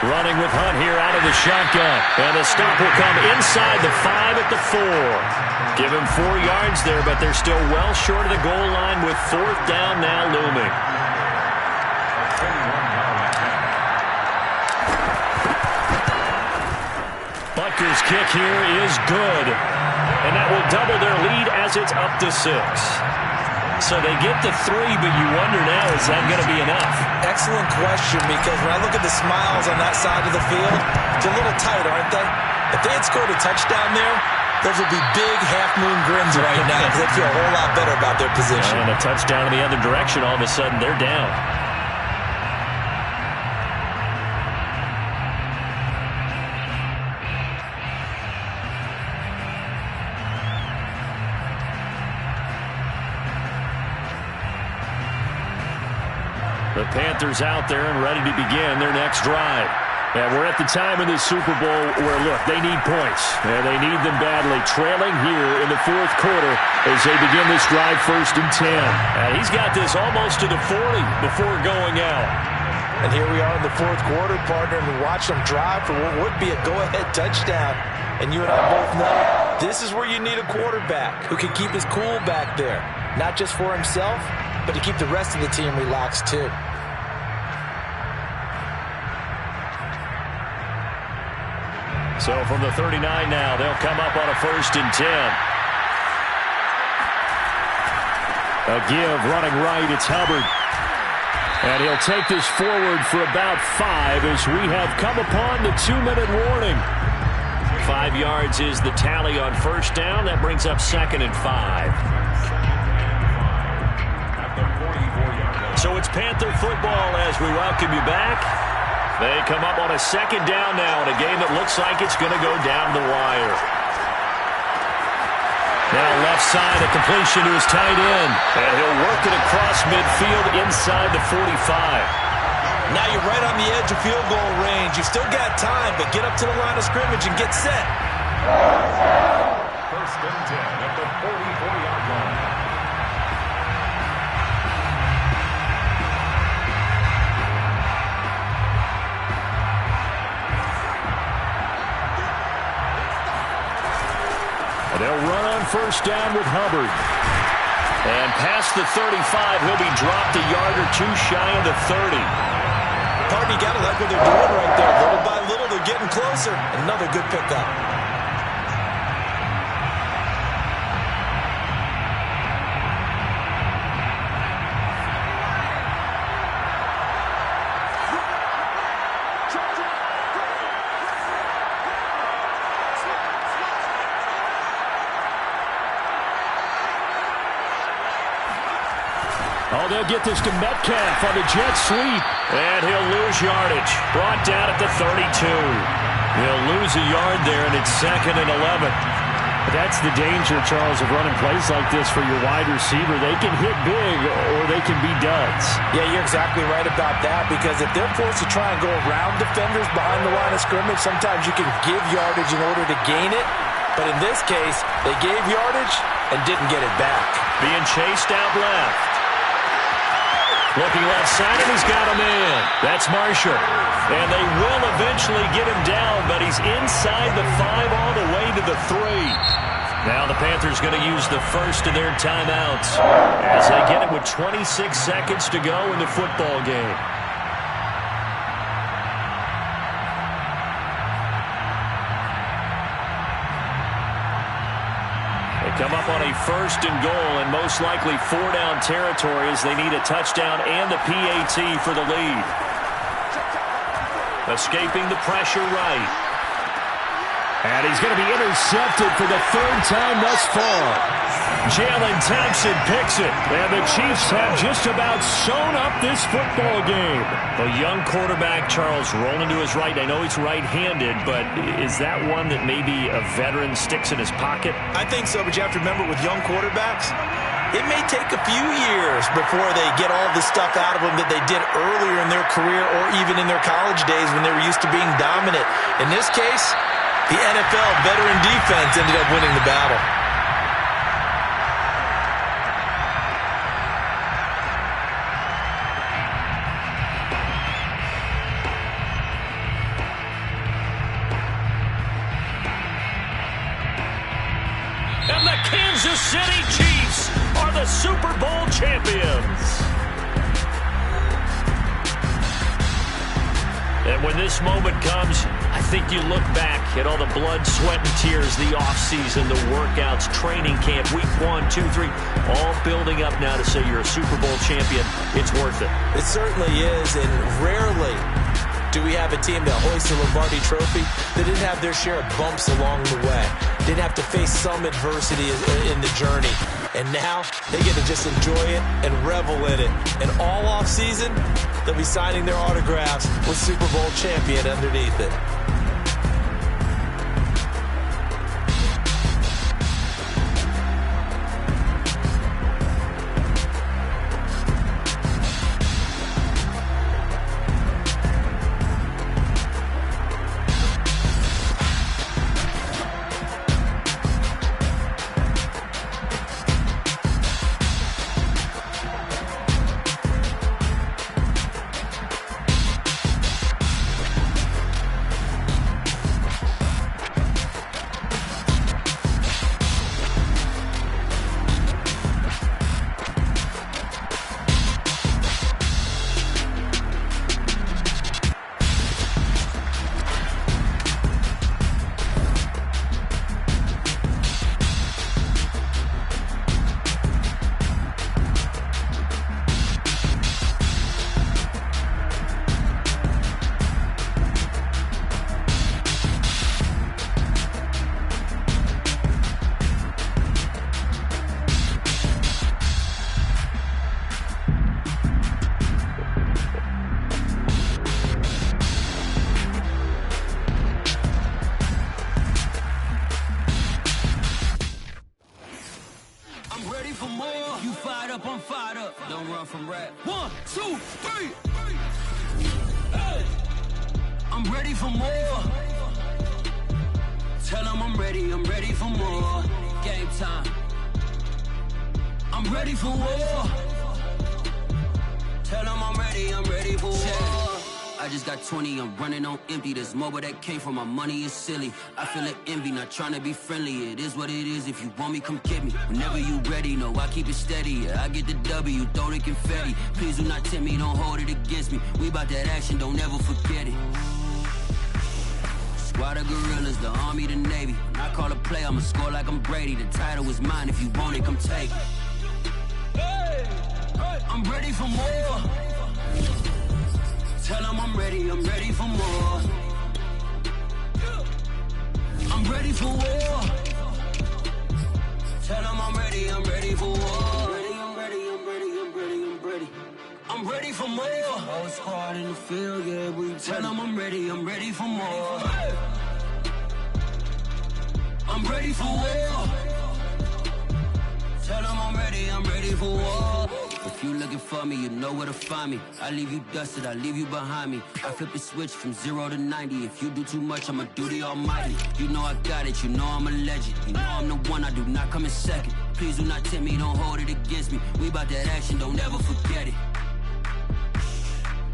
Running with Hunt here out of the shotgun. And the stop will come inside the 5 at the 4. Give him 4 yards there, but they're still well short of the goal line with 4th down now looming. Butker's kick here is good. And that will double their lead as it's up to 6. So they get the 3, but you wonder now, is that going to be enough? Excellent question, because when I look at the smiles on that side of the field, it's a little tight, aren't they? If they had scored a touchdown there, those would be big half-moon grins right now because they'd feel a whole lot better about their position. And a touchdown in the other direction, all of a sudden they're down. The Panthers out there and ready to begin their next drive. And we're at the time in this Super Bowl where, look, they need points. And they need them badly. Trailing here in the fourth quarter as they begin this drive 1st and 10. And he's got this almost to the 40 before going out. And here we are in the fourth quarter, partner, and we watch them drive for what would be a go-ahead touchdown. And you and I both know this is where you need a quarterback who can keep his cool back there. Not just for himself, but to keep the rest of the team relaxed too. So from the 39 now, they'll come up on a 1st and 10. A give running right, it's Hubbard. And he'll take this forward for about 5 as we have come upon the 2-minute warning. 5 yards is the tally on 1st down. That brings up 2nd and 5. So it's Panther football as we welcome you back. They come up on a 2nd down now in a game that looks like it's going to go down the wire. Now left side, a completion to his tight end. And he'll work it across midfield inside the 45. Now you're right on the edge of field goal range. You've still got time, but get up to the line of scrimmage and get set. 1st and 10 at the 44-yard line. They'll run on 1st down with Hubbard. And past the 35, he'll be dropped a yard or 2 shy of the 30. Partner, you got to like what they're doing right there. Little by little, they're getting closer. Another good pickup. Oh, they'll get this to Metcalf on the jet sweep. And he'll lose yardage. Brought down at the 32. He'll lose a yard there, and it's 2nd and 11. That's the danger, Charles, of running plays like this for your wide receiver. They can hit big or they can be duds. Yeah, you're exactly right about that, because if they're forced to try and go around defenders behind the line of scrimmage, sometimes you can give yardage in order to gain it. But in this case, they gave yardage and didn't get it back. Being chased out left. Looking left side, and he's got him in. That's Marshall. And they will eventually get him down, but he's inside the 5 all the way to the 3. Now the Panthers going to use the first of their timeouts as they get it with 26 seconds to go in the football game. Come up on a 1st and goal and most likely 4-down territory as they need a touchdown and the PAT for the lead. Escaping the pressure right. And he's going to be intercepted for the 3rd time thus far. Jalen Thompson picks it. And the Chiefs have just about sewn up this football game. A young quarterback, Charles, rolling to his right. I know he's right-handed, but is that one that maybe a veteran sticks in his pocket? I think so, but you have to remember with young quarterbacks, it may take a few years before they get all the stuff out of them that they did earlier in their career or even in their college days when they were used to being dominant. In this case, the NFL veteran defense ended up winning the battle. And the Kansas City Chiefs are the Super Bowl champions. And when this moment comes, I think you look back at all the blood, sweat, and tears, the offseason, the workouts, training camp, week 1, 2, 3, all building up now to say you're a Super Bowl champion. It's worth it. It certainly is, and rarely do we have a team that hoists the Lombardi Trophy that didn't have their share of bumps along the way, didn't have to face some adversity in the journey. And now they get to just enjoy it and revel in it. And all offseason, they'll be signing their autographs with Super Bowl champion underneath it. from rap. 1, 2, 3. Hey. I'm ready for more. Tell them I'm ready for more. Game time. I'm ready for war. Tell them I'm ready for war. I just got 20, I'm running on empty. This mobile that came from my money is silly. I feel it envy, not trying to be friendly. It is what it is, if you want me, come get me. Whenever you ready, no, I keep it steady. Yeah, I get the W, throw the confetti. Please do not tempt me, don't hold it against me. We about that action, don't ever forget it. Squad of gorillas, the army, the navy. When I call a play, I'ma score like I'm Brady. The title is mine, if you want it, come take it. Hey, I'm ready for more. Tell them I'm ready for more. I'm ready for war. Tell them I'm ready for war. I'm ready for more. Whole squad in the field, yeah, we tell them I'm ready for more. I'm ready for war. Tell them I'm ready for war. If you looking for me, you know where to find me. I leave you dusted, I leave you behind me. I flip the switch from 0 to 90. If you do too much, I'ma do the almighty. You know I got it, you know I'm a legend. You know I'm the one, I do not come in second. Please do not tempt me, don't hold it against me. We about that action, don't ever forget it.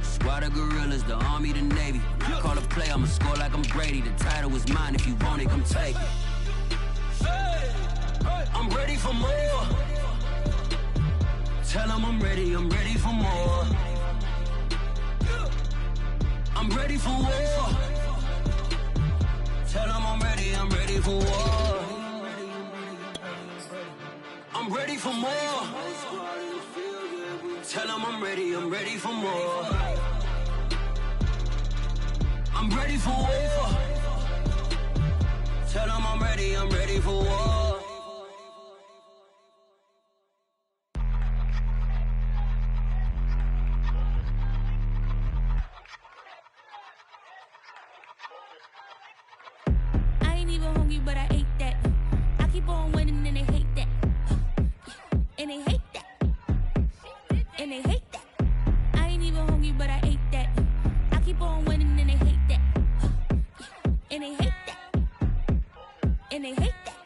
Squad of gorillas, the army, the navy. When I call a play, I'ma score like I'm Brady. The title is mine, if you want it, come take it. I'm ready for more. Tell them I'm ready for more. I'm ready for war. Tell them I'm ready for war. I'm ready for more. Tell them I'm ready for more. I'm ready for war. Tell them I'm ready for war. But I ate that. I keep on winning and they hate that. And they hate that. And they hate that. I ain't even hungry, but I ate that. I keep on winning and they hate that. And they hate that. And they hate that.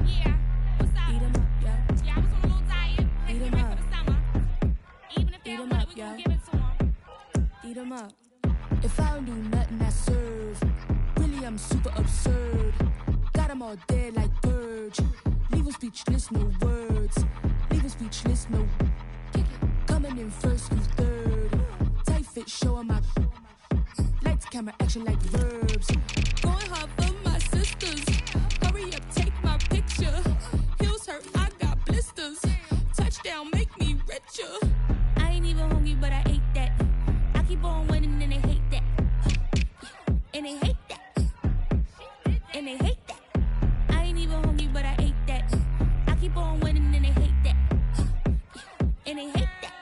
Yeah, what's up? Eat 'em up, yo. Yeah, I was on a little diet. Let's get ready for the summer. Even if they don't want it, we gon' give it to them. Eat 'em up. If I don't do nothing, I serve. Really, I'm super absurd. Got 'em all dead like Purge. Leave 'em speechless, no words. Leave 'em speechless, no. Coming in first, you third. Tight fit, show 'em my. Lights, camera, action like verbs. Going hard for my sisters. Hurry up, take my picture. Heels hurt, I got blisters. Touchdown, make me richer. I ain't even hungry, but I ate that. I keep on winning and they hate that. And they hate that. And they hate that. I ain't even hungry, but I ate that. I keep on winning and they hate that. And they hate that.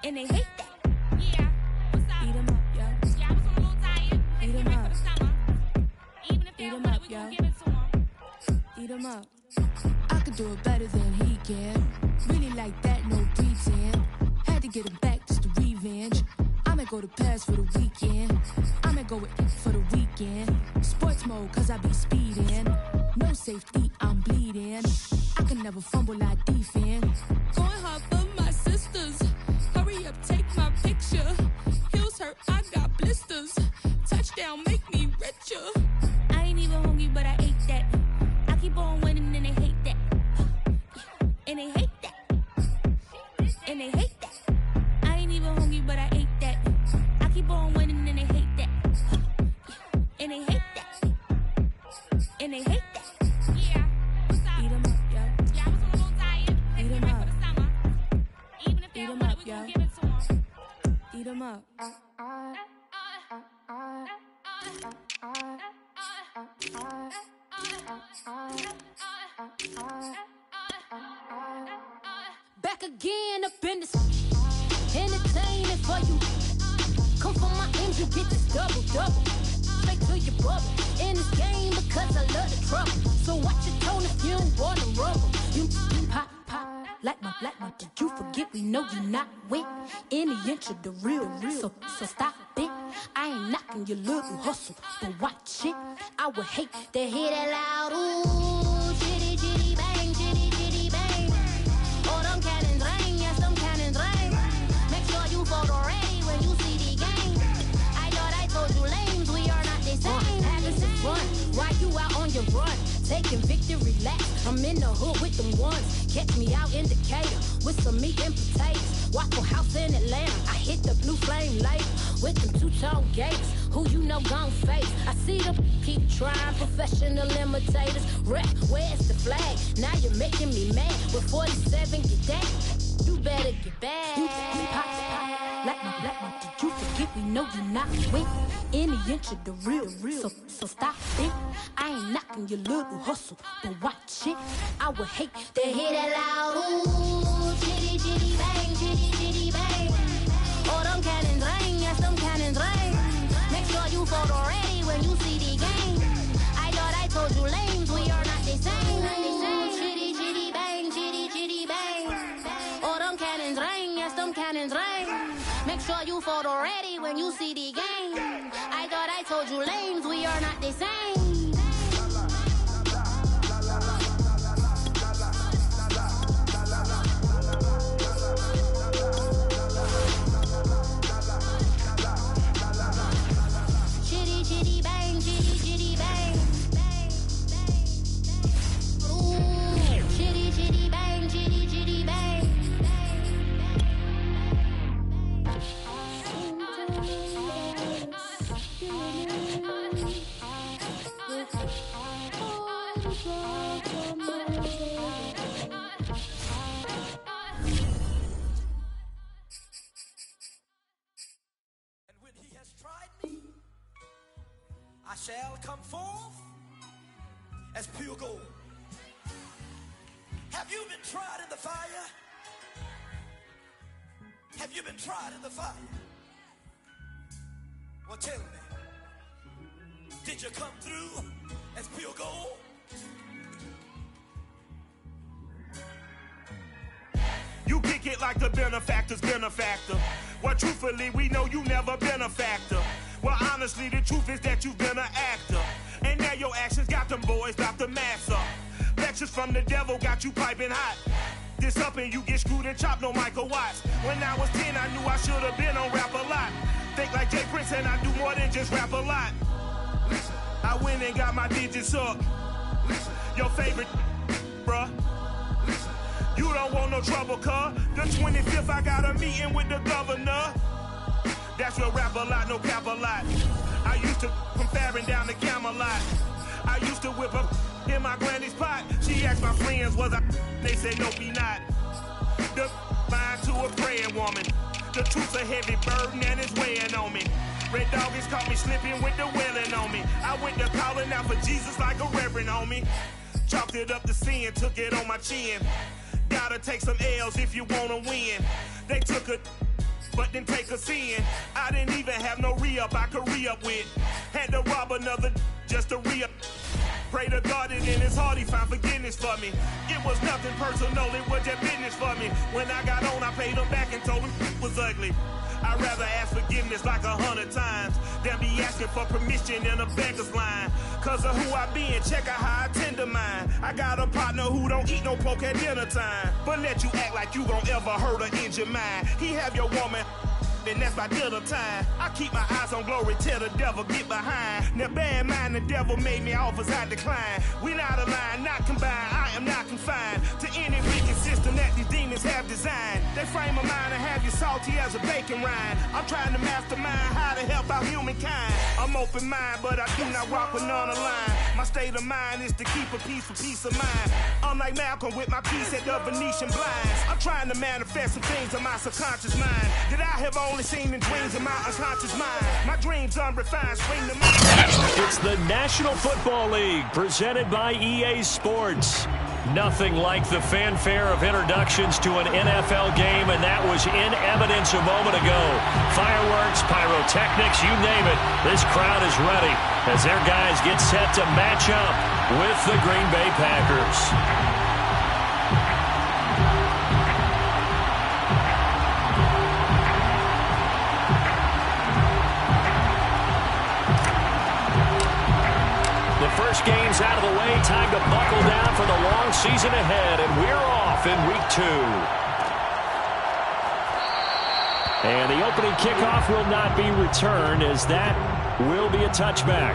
And they hate that. Yeah, what's up? Eat 'em up, yo. Yeah, I was on a little diet. Let's Eat get 'em ready up. for the summer. Even if they Eat don't 'em want up, it, we yo. gon' give it to them. Eat 'em up. I could do it better than he can. Really like that, no pretend. Had to get him back just to revenge. I'ma go to Paris for the weekend. I'ma go with it for the weekend. Sports mode, cause I be speeding. No safety, I'm bleeding. I can never fumble, I defend. Going hard for my sisters. Hurry up, take my picture. Heels hurt, I got blisters. Touchdown, make me richer. I ain't even hungry, but I ate that. I keep on winning and they hate that. And they hate that. And they hate that. I ain't even hungry, but I ate that. I keep on winning and they hate that. And they hate that. And they hate that. Yeah, what's up? Eat 'em up, yo. Yeah, I was on a little diet. Let's Eat get 'em ready up. for the summer. Even if they Eat don't 'em want up, it, we gon' yo. give it to them. Eat 'em up. Back again up in this entertaining for you. Come for my ends, you get this double. Straight to your bubble. In this game because I love the trouble. So watch your tone if you don't wanna rumble. You pop, Did you forget we know you not with any inch of the real? So stop it. I ain't knocking your little hustle, but watch it. I would hate to hear that loud ooh, chitty chitty bang, chitty chitty bang. Oh, them cannons ring, yes, them cannons ring. Make sure you photo ready when you see the game. I thought I told you lames, we are not the same. Having some fun while you out on your run, taking victory laps. I'm in the hood with them ones. Catch me out in Decatur with some meat and potatoes. Waffle House in Atlanta. I hit the blue flame later with them two-tone gators. Who you know gon' face? I see them keep trying, professional imitators. Rep, where's the flag? Now you're making me mad. With 47, get that. You better get back. You pop, like my. Did you forget we know you not with any inch of the real? So stop it. I ain't knocking your little hustle, but watch it. I would hate to hear that loud ooh, chitty chitty bang, chitty chitty bang. Oh, them cannons ring, yes, them cannons ring. Make sure you photo ready when you see the game. I thought I told you lames, we are not the same. Chitty chitty bang, chitty chitty bang. Oh, them cannons ring, yes, them cannons ring. Make sure you photo ready when you see the game. I thought I told you lames, we are not the same. I shall come forth as pure gold. Have you been tried in the fire? Have you been tried in the fire? Well, tell me, did you come through as pure gold? You kick it like the benefactor's benefactor. Well, truthfully, we know you never been a factor. Well, honestly, the truth is that you've been an actor. And now your actions got them boys about to mass up. Lectures from the devil got you piping hot. This up and you get screwed and chopped, no Michael Watts. When I was 10, I knew I should have been on rap a lot. Think like Jay Prince and I do more than just rap a lot. Listen, I went and got my digits up. Listen, your favorite, bruh. Listen, you don't want no trouble, cuz. The 25th, I got a meeting with the governor. That's real rap a lot, no cap a lot. I used to from Farron down to Camelot. I used to whip up in my granny's pot. She asked my friends, was I? They said, no, be not. The line to a praying woman. The truth's a heavy burden and it's weighing on me. Red doggies caught me slipping with the wailing on me. I went to calling out for Jesus like a reverend on me. Chalked it up to sin, took it on my chin. Gotta take some L's if you wanna win. They took a but then take a sin. I didn't even have no re-up I could re-up with. Had to rob another just to re-up. Pray to God and in his heart he found forgiveness for me. It was nothing personal, it was just business for me. When I got on, I paid him back and told him it was ugly. I'd rather ask forgiveness like 100 times than be asking for permission in a beggar's line. Cause of who I be and check out how I tend to mine. I got a partner who don't eat no pork at dinner time, but let you act like you gon' ever hurt or injure mine. He have your woman, and that's by dinner time. I keep my eyes on glory, tell the devil get behind. Now bear in mind the devil made me offers I decline. We not aligned, not combined, I am not confined to any wicked system that these demons have designed. They frame a mind and have you salty as a bacon rind. I'm trying to mastermind how to help out humankind. I'm open mind, but I do not rock with none aligned. My state of mind is to keep a peaceful peace of mind. I'm like Malcolm with my piece at the Venetian blinds. I'm trying to manifest some things in my subconscious mind that I have only seen in dreams in my unconscious mind. My dreams unrefined, spring to mind. It's the National Football League, presented by EA Sports. Nothing like the fanfare of introductions to an NFL game, and that was in evidence a moment ago. Fireworks, pyrotechnics, you name it. This crowd is ready as their guys get set to match up with the Green Bay Packers. first game's out of the way. Time to buckle down for the long season ahead, and we're off in week 2. And the opening kickoff will not be returned, as that will be a touchback.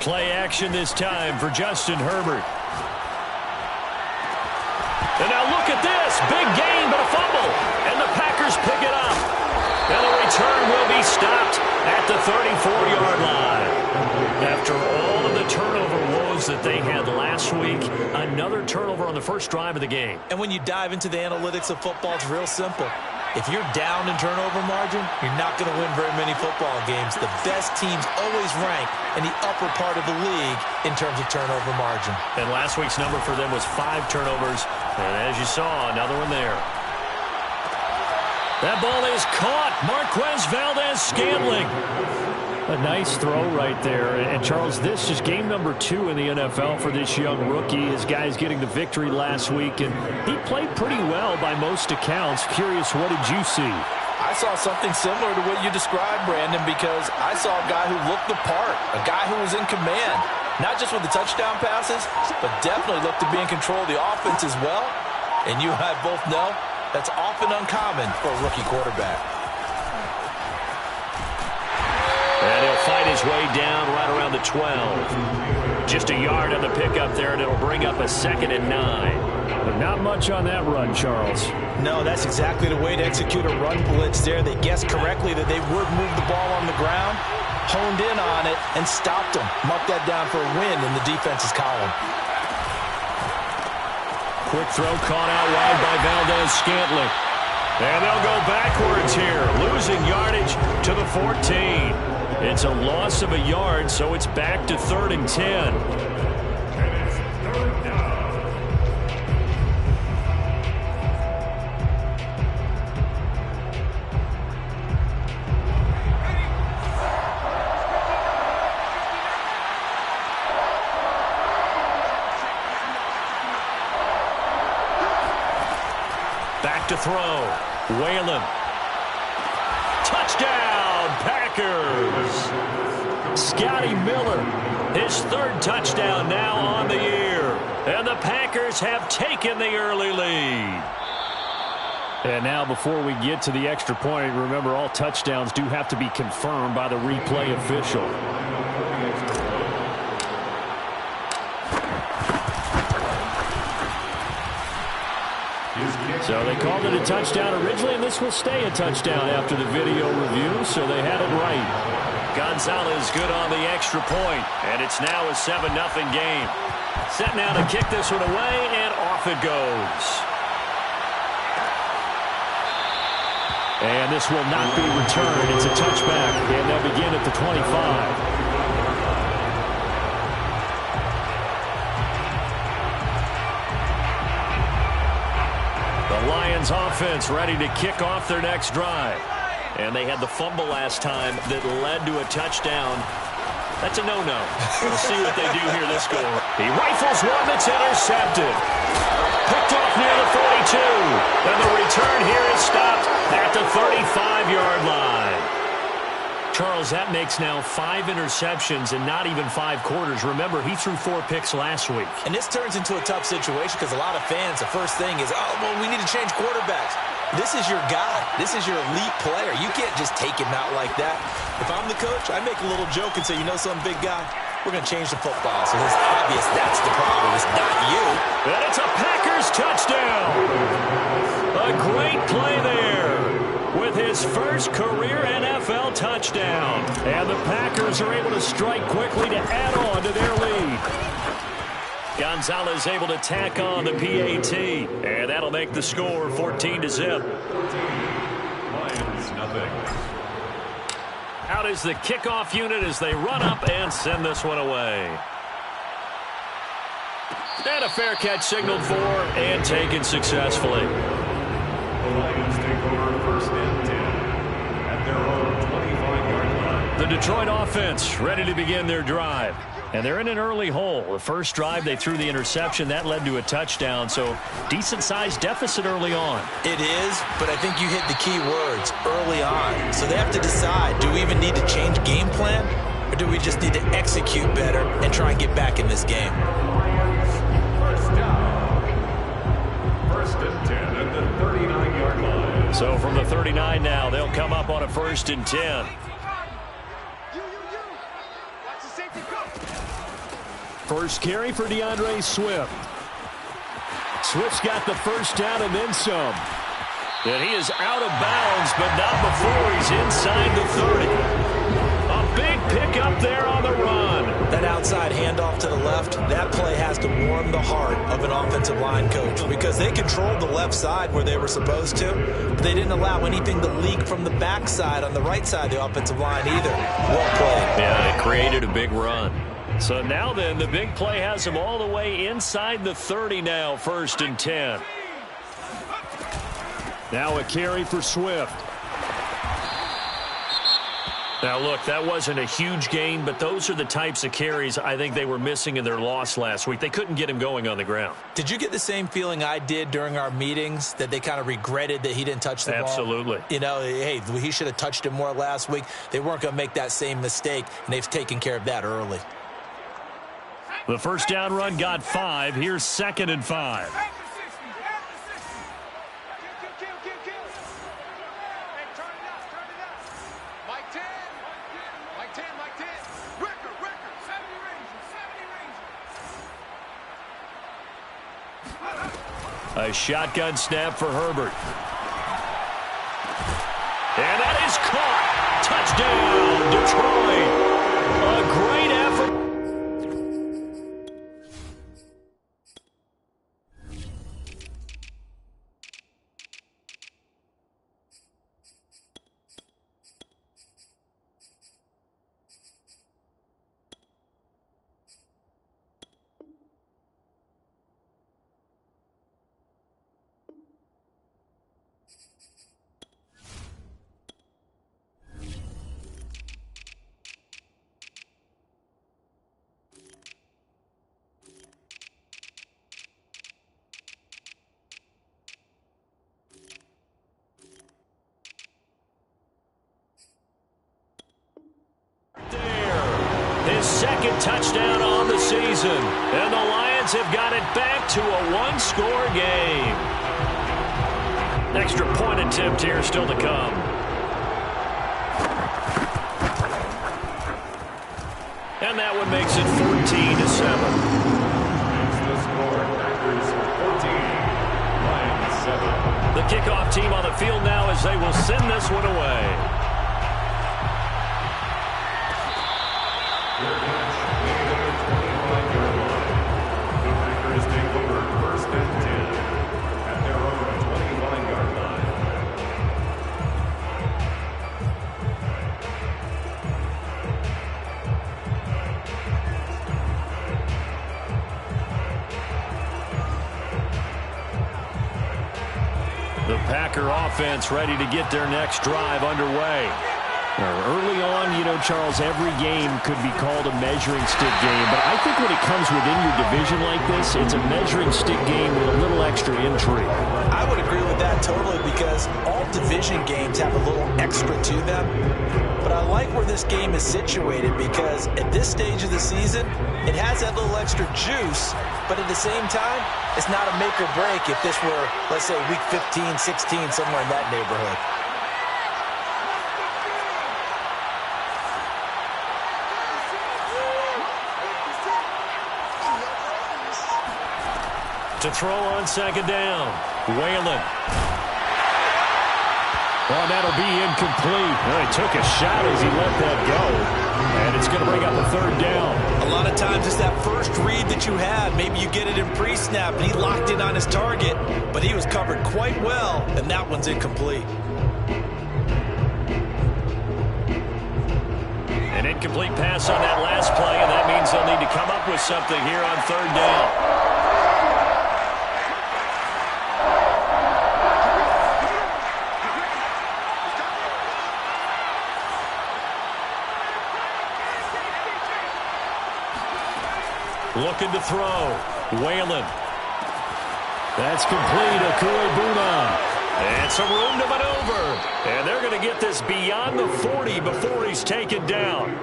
Play action this time for Justin Herbert. And now look at this. Big gain, but a fumble. And the Packers pick it up. And the return will be stopped at the 34-yard line. After all of the turnover woes that they had last week, another turnover on the first drive of the game. And when you dive into the analytics of football, it's real simple. If you're down in turnover margin, you're not going to win very many football games. The best teams always rank in the upper part of the league in terms of turnover margin. And last week's number for them was 5 turnovers. And as you saw, another one there. That ball is caught. Marquez Valdez-Scantling. A nice throw right there. And, Charles, this is game number 2 in the NFL for this young rookie. His guys getting the victory last week, and he played pretty well by most accounts. Curious, what did you see? I saw something similar to what you described, Brandon, because I saw a guy who looked the part, a guy who was in command, not just with the touchdown passes, but definitely looked to be in control of the offense as well. And you and I both know that's often uncommon for a rookie quarterback. And he'll fight his way down right around the 12. Just a yard on the pickup there, and it'll bring up a 2nd and 9. But not much on that run, Charles. No, that's exactly the way to execute a run blitz there. They guessed correctly that they would move the ball on the ground, honed in on it, and stopped them. Marked that down for a win in the defense's column. Quick throw caught out wide by Valdez-Scantling. And they'll go backwards here, losing yardage to the 14. It's a loss of a yard, so it's back to 3rd and 10. Back to throw. Whalen. Touchdown, Packers. Scotty Miller, his 3rd touchdown now on the year. And the Packers have taken the early lead. And now before we get to the extra point, remember all touchdowns do have to be confirmed by the replay official. So they called it a touchdown originally, and this will stay a touchdown after the video review, so they had it right. Gonzalez good on the extra point, and it's now a 7-0 game. Set now to kick this one away, and off it goes. And this will not be returned. It's a touchback, and they'll begin at the 25. Lions offense ready to kick off their next drive. And they had the fumble last time that led to a touchdown. That's a no-no. We'll see what they do here this score. He rifles one that's intercepted. Picked off near the 42. And the return here is stopped at the 35-yard line. Charles, that makes now 5 interceptions in not even 5 quarters. Remember, he threw 4 picks last week. And this turns into a tough situation because a lot of fans, the first thing is, oh, well, we need to change quarterbacks. This is your guy. This is your elite player. You can't just take him out like that. If I'm the coach, I make a little joke and say, you know something, big guy? We're going to change the football. So it's obvious that's the problem. It's not you. And it's a Packers touchdown. A great play there with his first career NFL touchdown. And the Packers are able to strike quickly to add on to their lead. Gonzalez able to tack on the PAT. And that'll make the score 14-0. Lions nothing. Out is the kickoff unit as they run up and send this one away. And a fair catch signaled for and taken successfully. The Lions take over 1st and 10 at their own 25-yard line. The Detroit offense ready to begin their drive. And they're in an early hole. The first drive, they threw the interception. That led to a touchdown, so decent-sized deficit early on. It is, but I think you hit the key words, early on. So they have to decide, do we even need to change game plan, or do we just need to execute better and try and get back in this game? First down. First and 10 at the 39-yard line. So from the 39 now, they'll come up on a 1st and 10. First carry for DeAndre Swift. Swift's got the first down and then some. And he is out of bounds, but not before he's inside the 30. A big pickup there on the run. That outside handoff to the left, that play has to warm the heart of an offensive line coach because they controlled the left side where they were supposed to, but they didn't allow anything to leak from the backside on the right side of the offensive line either. Well played. Yeah, it created a big run. So now then, the big play has him all the way inside the 30 now, 1st and 10. Now a carry for Swift. Now, look, that wasn't a huge gain, but those are the types of carries I think they were missing in their loss last week. They couldn't get him going on the ground. Did you get the same feeling I did during our meetings, that they kind of regretted that he didn't touch the ball? Absolutely. You know, hey, he should have touched it more last week. They weren't going to make that same mistake, and they've taken care of that early. The first down run got 5. Here's 2nd and 5. A shotgun snap for Herbert. And that is caught. Touchdown, Detroit. A great effort. His second touchdown on the season. And the Lions have got it back to a one-score game. Extra point attempt here still to come. And that one makes it 14-7. The score, Packers 14, Lions 7. The kickoff team on the field now as they will send this one away. The Packer offense ready to get their next drive underway. Early on, you know, Charles, every game could be called a measuring stick game. But I think when it comes within your division like this, it's a measuring stick game with a little extra intrigue. I would agree with that totally because all division games have a little extra to them. But I like where this game is situated because at this stage of the season, it has that little extra juice. But at the same time, it's not a make or break if this were, let's say, week 15, 16, somewhere in that neighborhood. To throw on second down, Whalen. Oh, that'll be incomplete. Well, he took a shot as he let that go. And it's going to bring up a third down. A lot of times it's that first read that you have. Maybe you get it in pre-snap, and he locked in on his target, but he was covered quite well, and that one's incomplete. An incomplete pass on that last play, and that means they'll need to come up with something here on third down. Looking to throw. Whalen. That's complete. Akuebuna. And some room to maneuver. And they're going to get this beyond the 40 before he's taken down.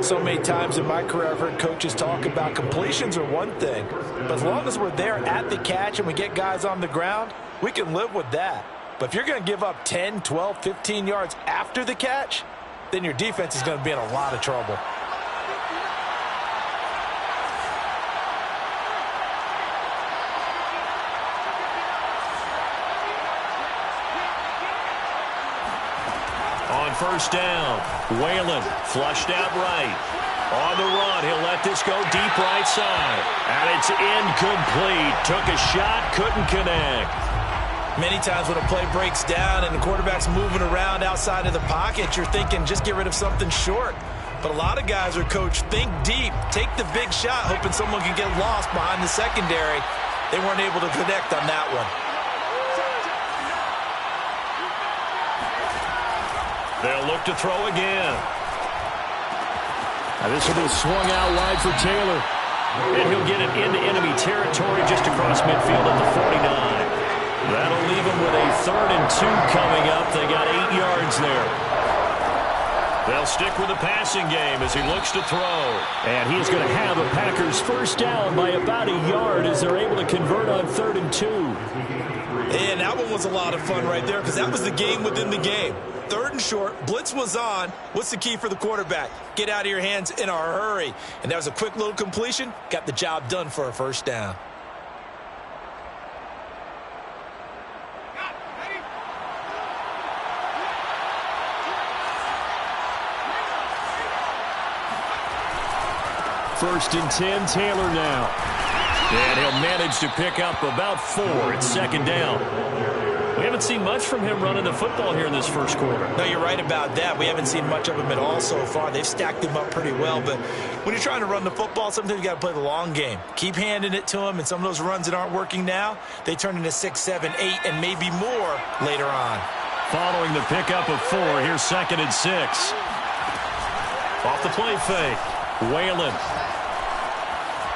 So many times in my career I've heard coaches talk about completions are one thing, but as long as we're there at the catch and we get guys on the ground, we can live with that. But if you're going to give up 10, 12, 15 yards after the catch, then your defense is going to be in a lot of trouble. On first down, Whalen flushed out right. On the run, he'll let this go deep right side. And it's incomplete. Took a shot, couldn't connect. Many times when a play breaks down and the quarterback's moving around outside of the pocket, you're thinking just get rid of something short. But a lot of guys are coached, think deep, take the big shot, hoping someone can get lost behind the secondary. They weren't able to connect on that one. They'll look to throw again. Now this will be swung out wide for Taylor. And he'll get it into enemy territory just across midfield at the 49. That'll leave him with a 3rd and 2 coming up. They got 8 yards there. They'll stick with the passing game as he looks to throw. And he's going to have the Packers first down by about a yard as they're able to convert on 3rd and 2. And that one was a lot of fun right there because that was the game within the game. 3rd and short, blitz was on. What's the key for the quarterback? Get out of your hands in a hurry. And that was a quick little completion. Got the job done for a first down. First and 10, Taylor now. And he'll manage to pick up about 4. It's 2nd down. We haven't seen much from him running the football here in this first quarter. No, you're right about that. We haven't seen much of him at all so far. They've stacked him up pretty well. But when you're trying to run the football, sometimes you got to play the long game. Keep handing it to him, and some of those runs that aren't working now, they turn into 6, 7, 8, and maybe more later on. Following the pickup of 4, here's 2nd and 6. Off the play fake. Whalen.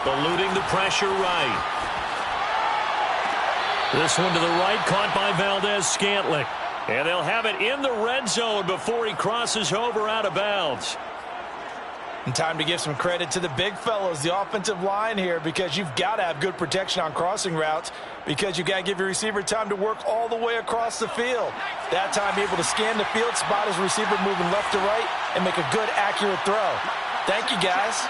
Eluding the pressure right. This one to the right, caught by Valdez-Scantling. And they'll have it in the red zone before he crosses over out of bounds. And time to give some credit to the big fellows, the offensive line here, because you've got to have good protection on crossing routes because you've got to give your receiver time to work all the way across the field. That time, be able to scan the field, spot his receiver moving left to right, and make a good, accurate throw. Thank you, guys.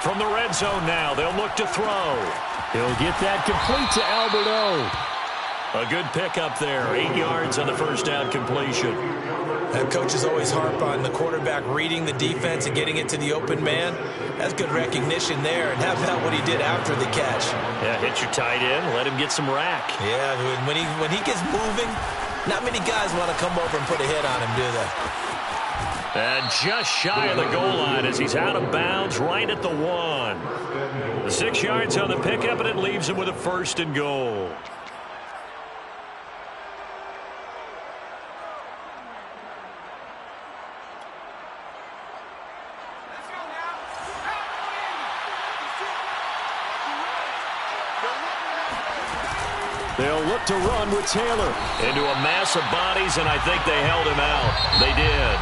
From the red zone now, they'll look to throw. He'll get that complete to Alberto. A good pickup there. 8 yards on the first down completion. That coaches always harp on the quarterback reading the defense and getting it to the open man. That's good recognition there. And how about what he did after the catch? Yeah, hit your tight end, let him get some rack. Yeah, when he gets moving, not many guys want to come over and put a hit on him, do they? And just shy of the goal line as he's out of bounds right at the 1. The 6 yards on the pickup, and it leaves him with a 1st and goal. They'll look to run with Taylor. Into a mass of bodies, and I think they held him out. They did.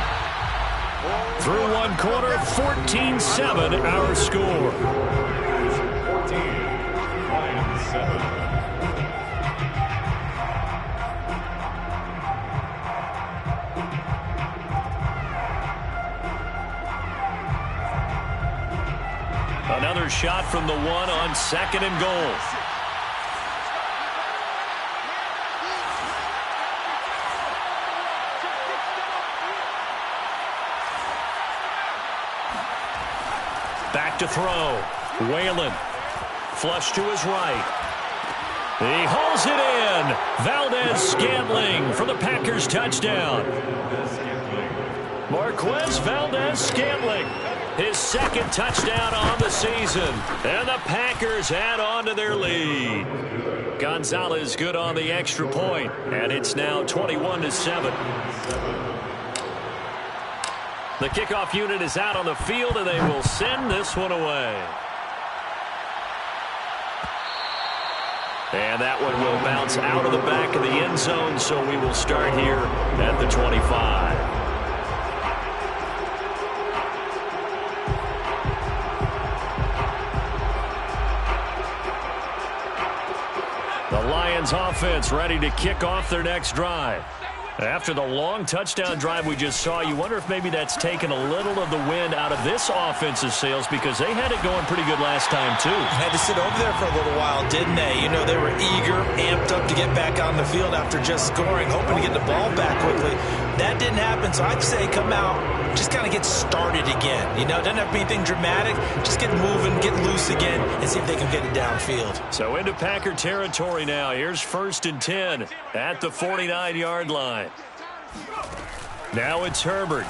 Through one quarter, 14-7 our score. 14-7. Another shot from the 1 on 2nd and goal. Back to throw. Whalen. Flush to his right. He hauls it in. Valdez-Scantling for the Packers touchdown. Marquez Valdez-Scantling. His 2nd touchdown on the season. And the Packers add on to their lead. Gonzalez good on the extra point. And it's now 21-7. The kickoff unit is out on the field, and they will send this one away. And that one will bounce out of the back of the end zone, so we will start here at the 25. The Lions offense ready to kick off their next drive. After the long touchdown drive we just saw, you wonder if maybe that's taken a little of the wind out of this offensive sails, because they had it going pretty good last time too. Had to sit over there for a little while, didn't they? You know, they were eager, amped up to get back on the field after just scoring, hoping to get the ball back quickly. That didn't happen, so I'd say come out, just kind of get started again. You know, it doesn't have to be anything dramatic. Just get moving, get loose again, and see if they can get it downfield. So into Packer territory now. Here's 1st and 10 at the 49-yard line. Now it's Herbert.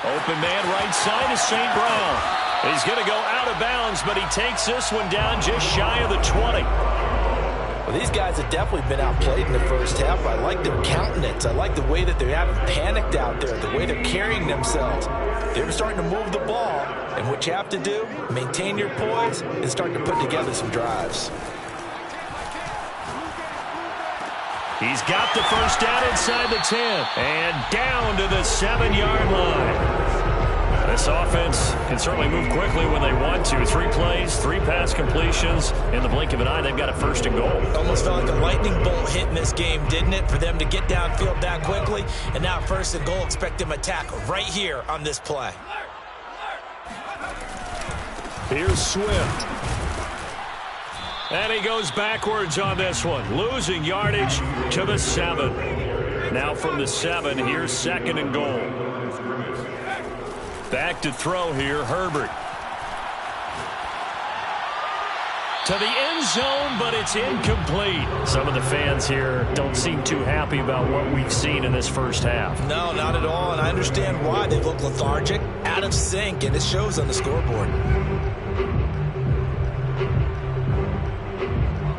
Open man right side is St. Brown. He's going to go out of bounds, but he takes this one down just shy of the 20. Well, these guys have definitely been outplayed in the first half. I like their countenance. I like the way that they haven't panicked out there, the way they're carrying themselves. They're starting to move the ball, and what you have to do, maintain your poise and start to put together some drives. He's got the first down inside the 10 and down to the 7-yard line. This offense can certainly move quickly when they want to. 3 plays, 3 pass completions. In the blink of an eye, they've got a 1st and goal. Almost felt like a lightning bolt hit in this game, didn't it? For them to get downfield that quickly. And now 1st and goal, expect them to attack right here on this play. Here's Swift. And he goes backwards on this one, losing yardage to the 7. Now from the 7, here's 2nd and goal. Back to throw here, Herbert. To the end zone, but it's incomplete. Some of the fans here don't seem too happy about what we've seen in this first half. No, not at all, and I understand why. They look lethargic, out of sync, and it shows on the scoreboard.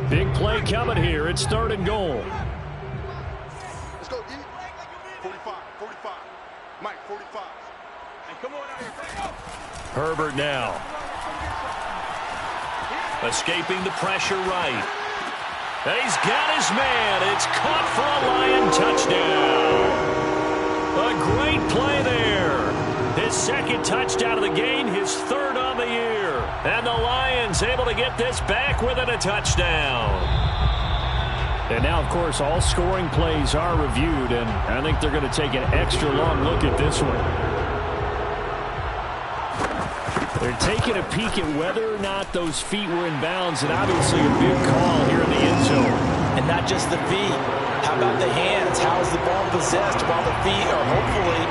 Big play coming here. It's 3rd and goal. Let's go, E. 45, 45. Mike, 45. And come on out here. Herbert now. Escaping the pressure right. And he's got his man. It's caught for a Lion touchdown. A great play there. His 2nd touchdown of the game, his 3rd on the year. And the Lions able to get this back within a touchdown. And now, of course, all scoring plays are reviewed, and I think they're going to take an extra long look at this one. They're taking a peek at whether or not those feet were in bounds, and obviously a big call here in the end zone. And not just the feet. How about the hands? How is the ball possessed while the feet are hopefully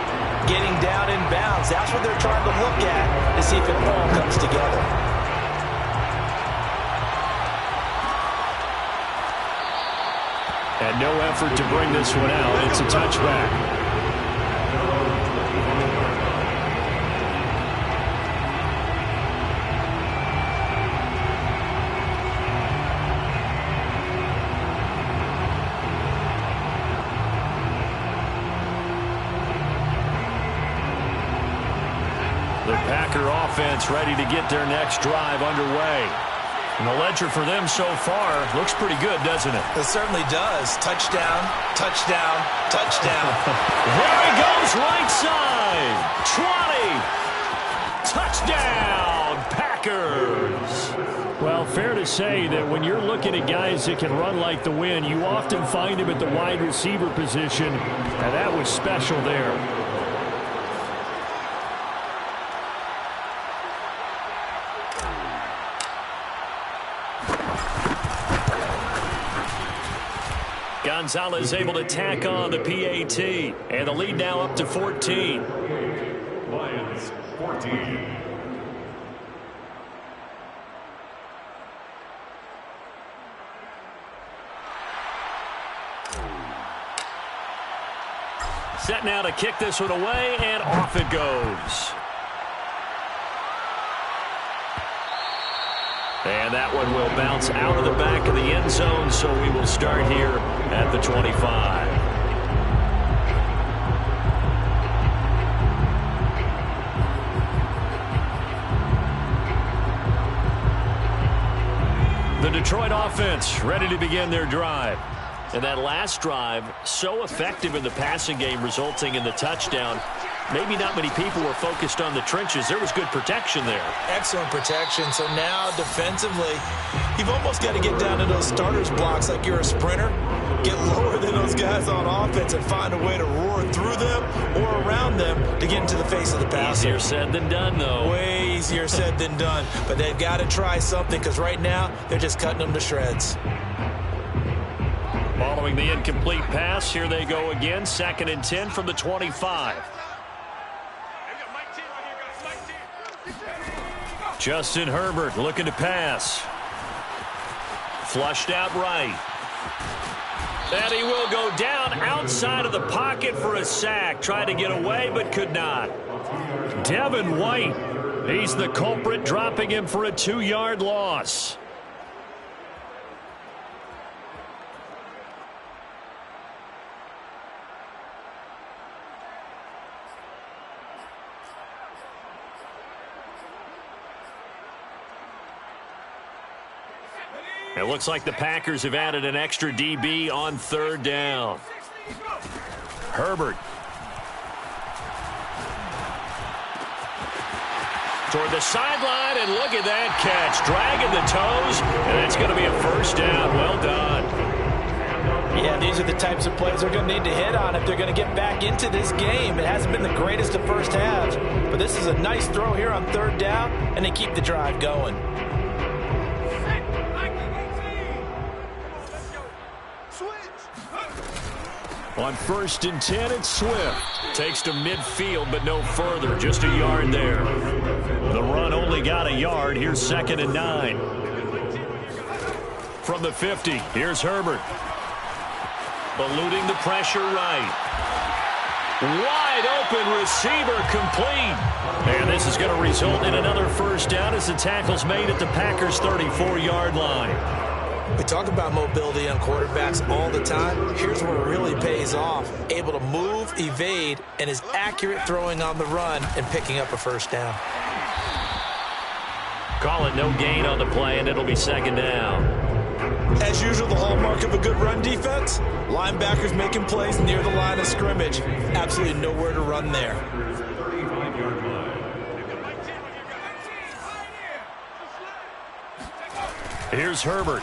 getting down in bounds? That's what they're trying to look at to see if it all comes together. And no effort to bring this one out. It's a touchback. The Packer offense ready to get their next drive underway. And the ledger for them so far looks pretty good, doesn't it? It certainly does. Touchdown, touchdown, touchdown. There he goes, right side. 20. Touchdown, Packers. Well, fair to say that when you're looking at guys that can run like the wind, you often find him at the wide receiver position, and that was special there. Gonzalez able to tack on the PAT, and the lead now up to 14. Lions 14. Set now to kick this one away, and off it goes. And that one will bounce out of the back of the end zone, so we will start here at the 25. offense ready to begin their drive. And that last drive, so effective in the passing game, resulting in the touchdown. Maybe not many people were focused on the trenches. There was good protection there. Excellent protection. So now defensively, you've almost got to get down to those starters blocks like you're a sprinter. Get lower than those guys on offense and find a way to roar through them or around them to get into the face of the passer. Easier said than done, though. Way easier said than done. But they've got to try something because right now they're just cutting them to shreds. Following the incomplete pass, here they go again. 2nd and 10 from the 25. Justin Herbert looking to pass. Flushed out right. And he will go down outside of the pocket for a sack. Tried to get away, but could not. Devin White, he's the culprit, dropping him for a 2-yard loss. It looks like the Packers have added an extra DB on 3rd down. Herbert. Toward the sideline, and look at that catch. Dragging the toes, and it's going to be a 1st down. Well done. Yeah, these are the types of plays they're going to need to hit on if they're going to get back into this game. It hasn't been the greatest of first halves, but this is a nice throw here on 3rd down, and they keep the drive going. On 1st and 10, it's Swift. Takes to midfield, but no further. Just a yard there. The run only got a yard. Here's 2nd and 9. From the 50, here's Herbert. Eluding the pressure right. Wide open receiver complete. And this is going to result in another 1st down as the tackle's made at the Packers' 34-yard line. We talk about mobility on quarterbacks all the time. Here's where it really pays off. Able to move, evade, and is accurate throwing on the run and picking up a 1st down. Call it no gain on the play, and it'll be 2nd down. As usual, the hallmark of a good run defense, linebackers making plays near the line of scrimmage. Absolutely nowhere to run there. Here's Herbert.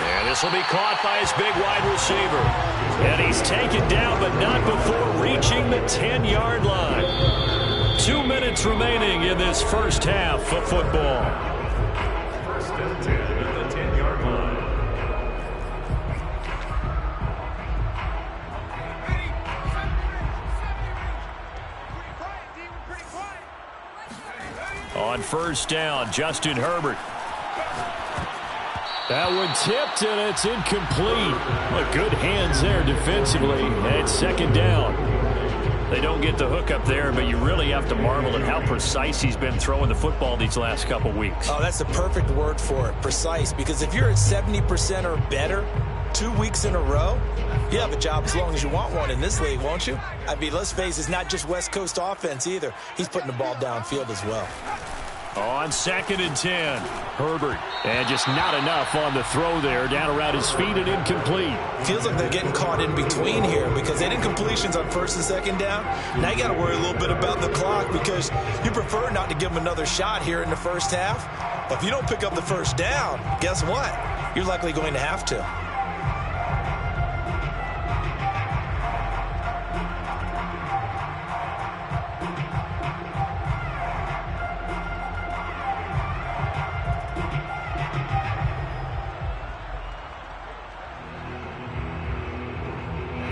And this will be caught by his big wide receiver. And he's taken down, but not before reaching the 10-yard line. 2 minutes remaining in this 1st half of football. 1st and 10 at the 10-yard line. On 1st down, Justin Herbert. That one tipped, and it's incomplete. Well, good hands there defensively. And 2nd down. They don't get the hook up there, but you really have to marvel at how precise he's been throwing the football these last couple weeks. Oh, that's the perfect word for it, precise. Because if you're at 70% or better 2 weeks in a row, you have a job as long as you want one in this league, won't you? I mean, let's face it, it's not just West Coast offense either. He's putting the ball downfield as well. On 2nd and 10, Herbert. And just not enough on the throw there. Down around his feet and incomplete. Feels like they're getting caught in between here because they had incompletions on 1st and 2nd down. Now you got to worry a little bit about the clock because you prefer not to give them another shot here in the 1st half. But if you don't pick up the 1st down, guess what? You're likely going to have to.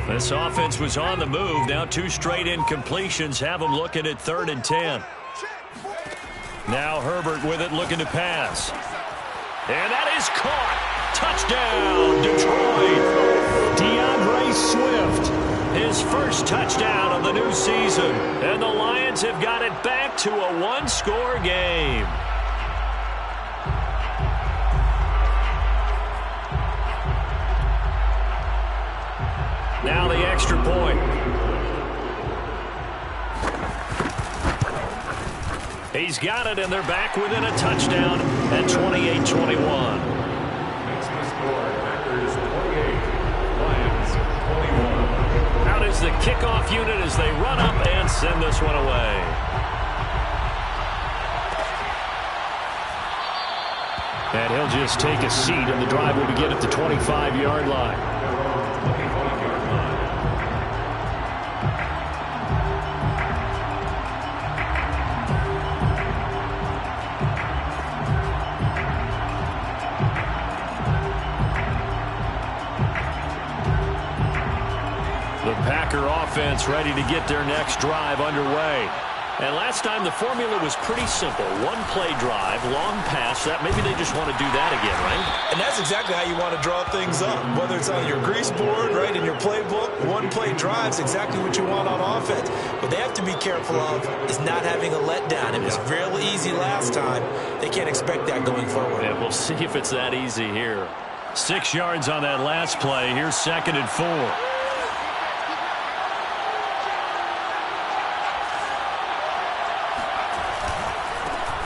This offense was on the move. Now 2 straight incompletions have them looking at 3rd and 10. Now Herbert with it, looking to pass. And that is caught. Touchdown, Detroit. DeAndre Swift, his 1st touchdown of the new season. And the Lions have got it back to a 1-score game. Now the extra point. He He's got it, and they're back within a touchdown at 28-21. Out is the kickoff unit as they run up and send this one away. And he'll just take a seat, and the drive will begin at the 25-yard line. The Packer offense ready to get their next drive underway. And last time the formula was pretty simple. One play drive, long pass. That maybe they just want to do that again, right? And that's exactly how you want to draw things up. Whether it's on your grease board, right, in your playbook, one play drive's exactly what you want on offense. What they have to be careful of is not having a letdown. It was real easy last time. They can't expect that going forward. Yeah, we'll see if it's that easy here. 6 yards on that last play. Here's 2nd and 4.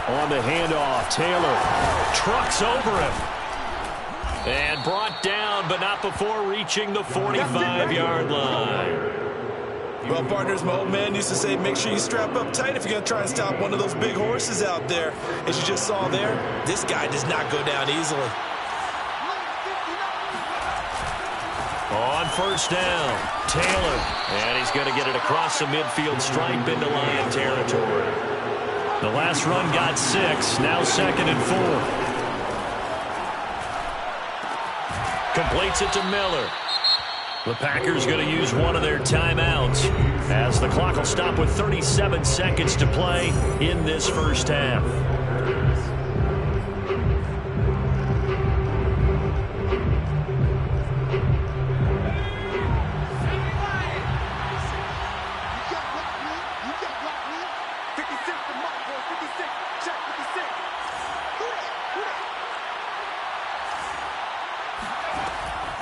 On the handoff, Taylor trucks over him. And brought down, but not before reaching the 45-yard line. Well, partners, my old man used to say, make sure you strap up tight if you're going to try and stop one of those big horses out there. As you just saw there, this guy does not go down easily. On 1st down, Taylor. And he's going to get it across the midfield stripe into Lion territory. The last run got 6. Now 2nd and 4. Completes it to Miller. The Packers going to use one of their timeouts as the clock will stop with 37 seconds to play in this first half.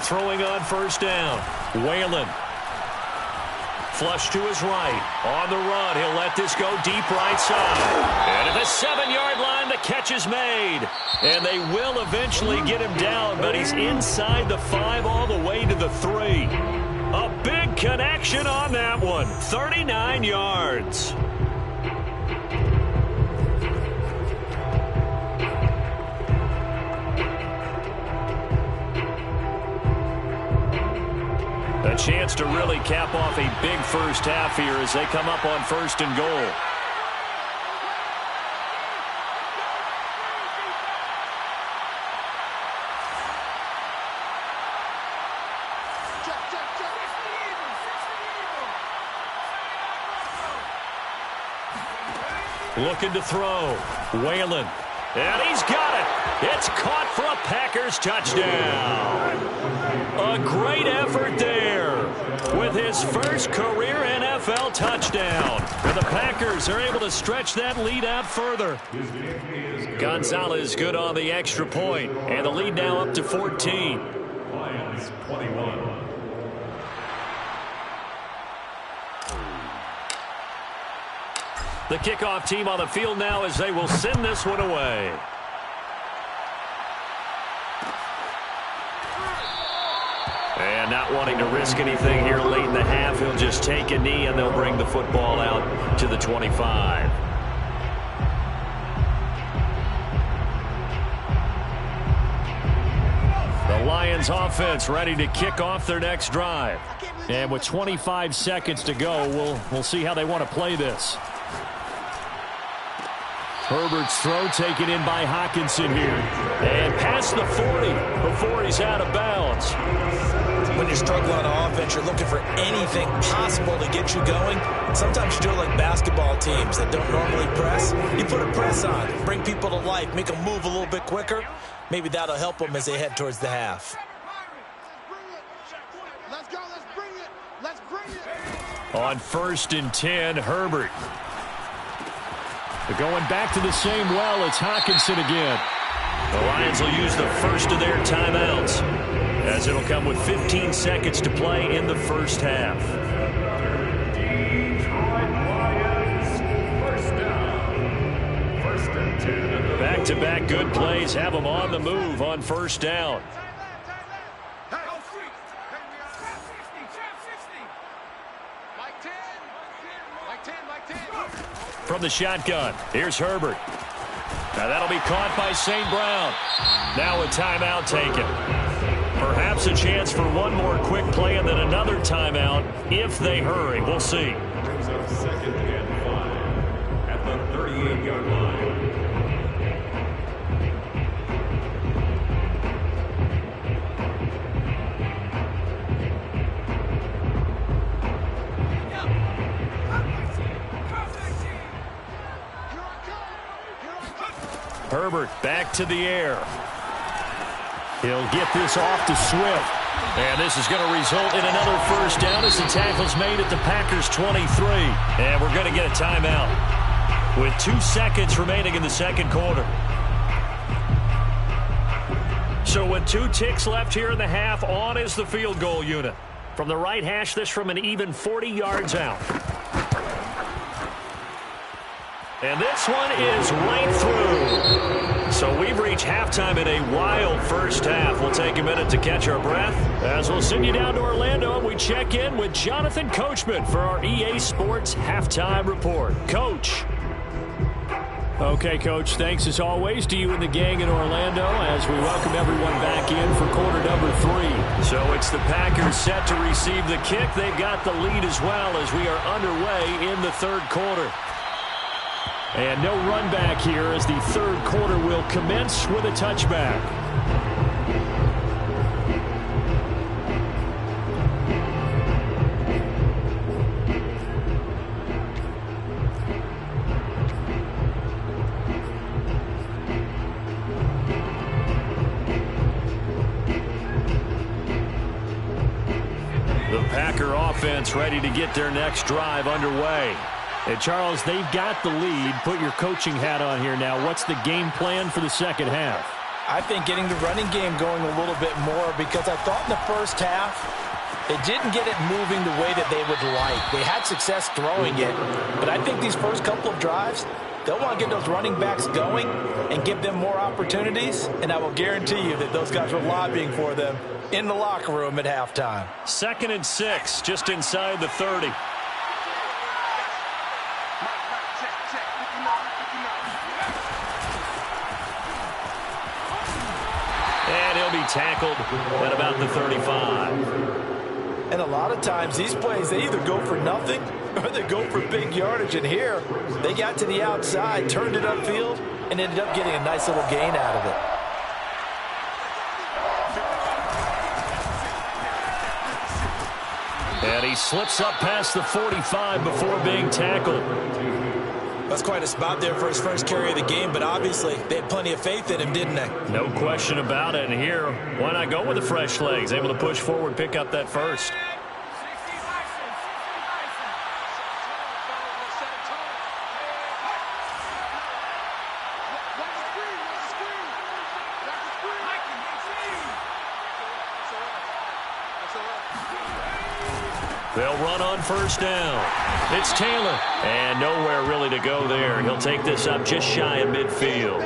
Throwing on 1st down. Whalen. Flush to his right. On the run. He'll let this go deep right side. And at the 7-yard line, the catch is made. And they will eventually get him down, but he's inside the 5 all the way to the 3. A big connection on that one. 39 yards. A chance to really cap off a big first half here as they come up on 1st and goal. Looking to throw. Whalen. And he's got it. It's caught for a Packers touchdown. A great effort there with his first career NFL touchdown. And the Packers are able to stretch that lead out further. Gonzalez good on the extra point, and the lead now up to 14. Lions 21. The kickoff team on the field now as they will send this one away. And not wanting to risk anything here late in the half, he'll just take a knee and they'll bring the football out to the 25. The Lions offense ready to kick off their next drive. And with 25 seconds to go, we'll see how they want to play this. Herbert's throw taken in by Hawkinson here. And past the 40 before he's out of bounds. When you're struggling on offense, you're looking for anything possible to get you going. Sometimes you do it like basketball teams that don't normally press. You put a press on, bring people to life, make them move a little bit quicker. Maybe that'll help them as they head towards the half. Let's go, let's bring it. Let's bring it. On 1st and 10, Herbert. They're going back to the same well. It's Hawkinson again. The Lions will use the first of their timeouts as it'll come with 15 seconds to play in the first half. Detroit Lions, 1st down. Back-to-back good plays have them on the move on first down. From the shotgun, here's Herbert. Now that'll be caught by St. Brown. Now a timeout taken. Perhaps a chance for one more quick play and then another timeout if they hurry. We'll see. Brings up 2nd and 5 at the 38-yard line. Herbert back to the air. He'll get this off to Swift. And this is going to result in another first down as the tackle's made at the Packers' 23. And we're going to get a timeout with 2 seconds remaining in the second quarter. So with 2 ticks left here in the half, on is the field goal unit. From the right hash, this from an even 40 yards out. And this one is right through. So we've reached halftime in a wild first half. We'll take a minute to catch our breath as we'll send you down to Orlando and we check in with Jonathan Coachman for our EA Sports Halftime Report. Coach. Okay, Coach, thanks as always to you and the gang in Orlando as we welcome everyone back in for quarter number 3. So it's the Packers set to receive the kick. They've got the lead as well as we are underway in the third quarter. And no run back here as the third quarter will commence with a touchback. The Packer offense ready to get their next drive underway. And, Charles, they've got the lead. Put your coaching hat on here now. What's the game plan for the second half? I think getting the running game going a little bit more because I thought in the first half they didn't get it moving the way that they would like. They had success throwing it, but I think these first couple of drives, they'll want to get those running backs going and give them more opportunities, and I will guarantee you that those guys were lobbying for them in the locker room at halftime. 2nd and 6, just inside the 30. And he'll be tackled at about the 35. And a lot of times these plays, they either go for nothing or they go for big yardage. And here, they got to the outside, turned it upfield, and ended up getting a nice little gain out of it. And he slips up past the 45 before being tackled. That's quite a spot there for his first carry of the game, but obviously they had plenty of faith in him, didn't they? No question about it. And here, why not go with the fresh legs? Able to push forward, pick up that first. They'll run on first down. It's Taylor. And nowhere really to go there. He'll take this up just shy of midfield.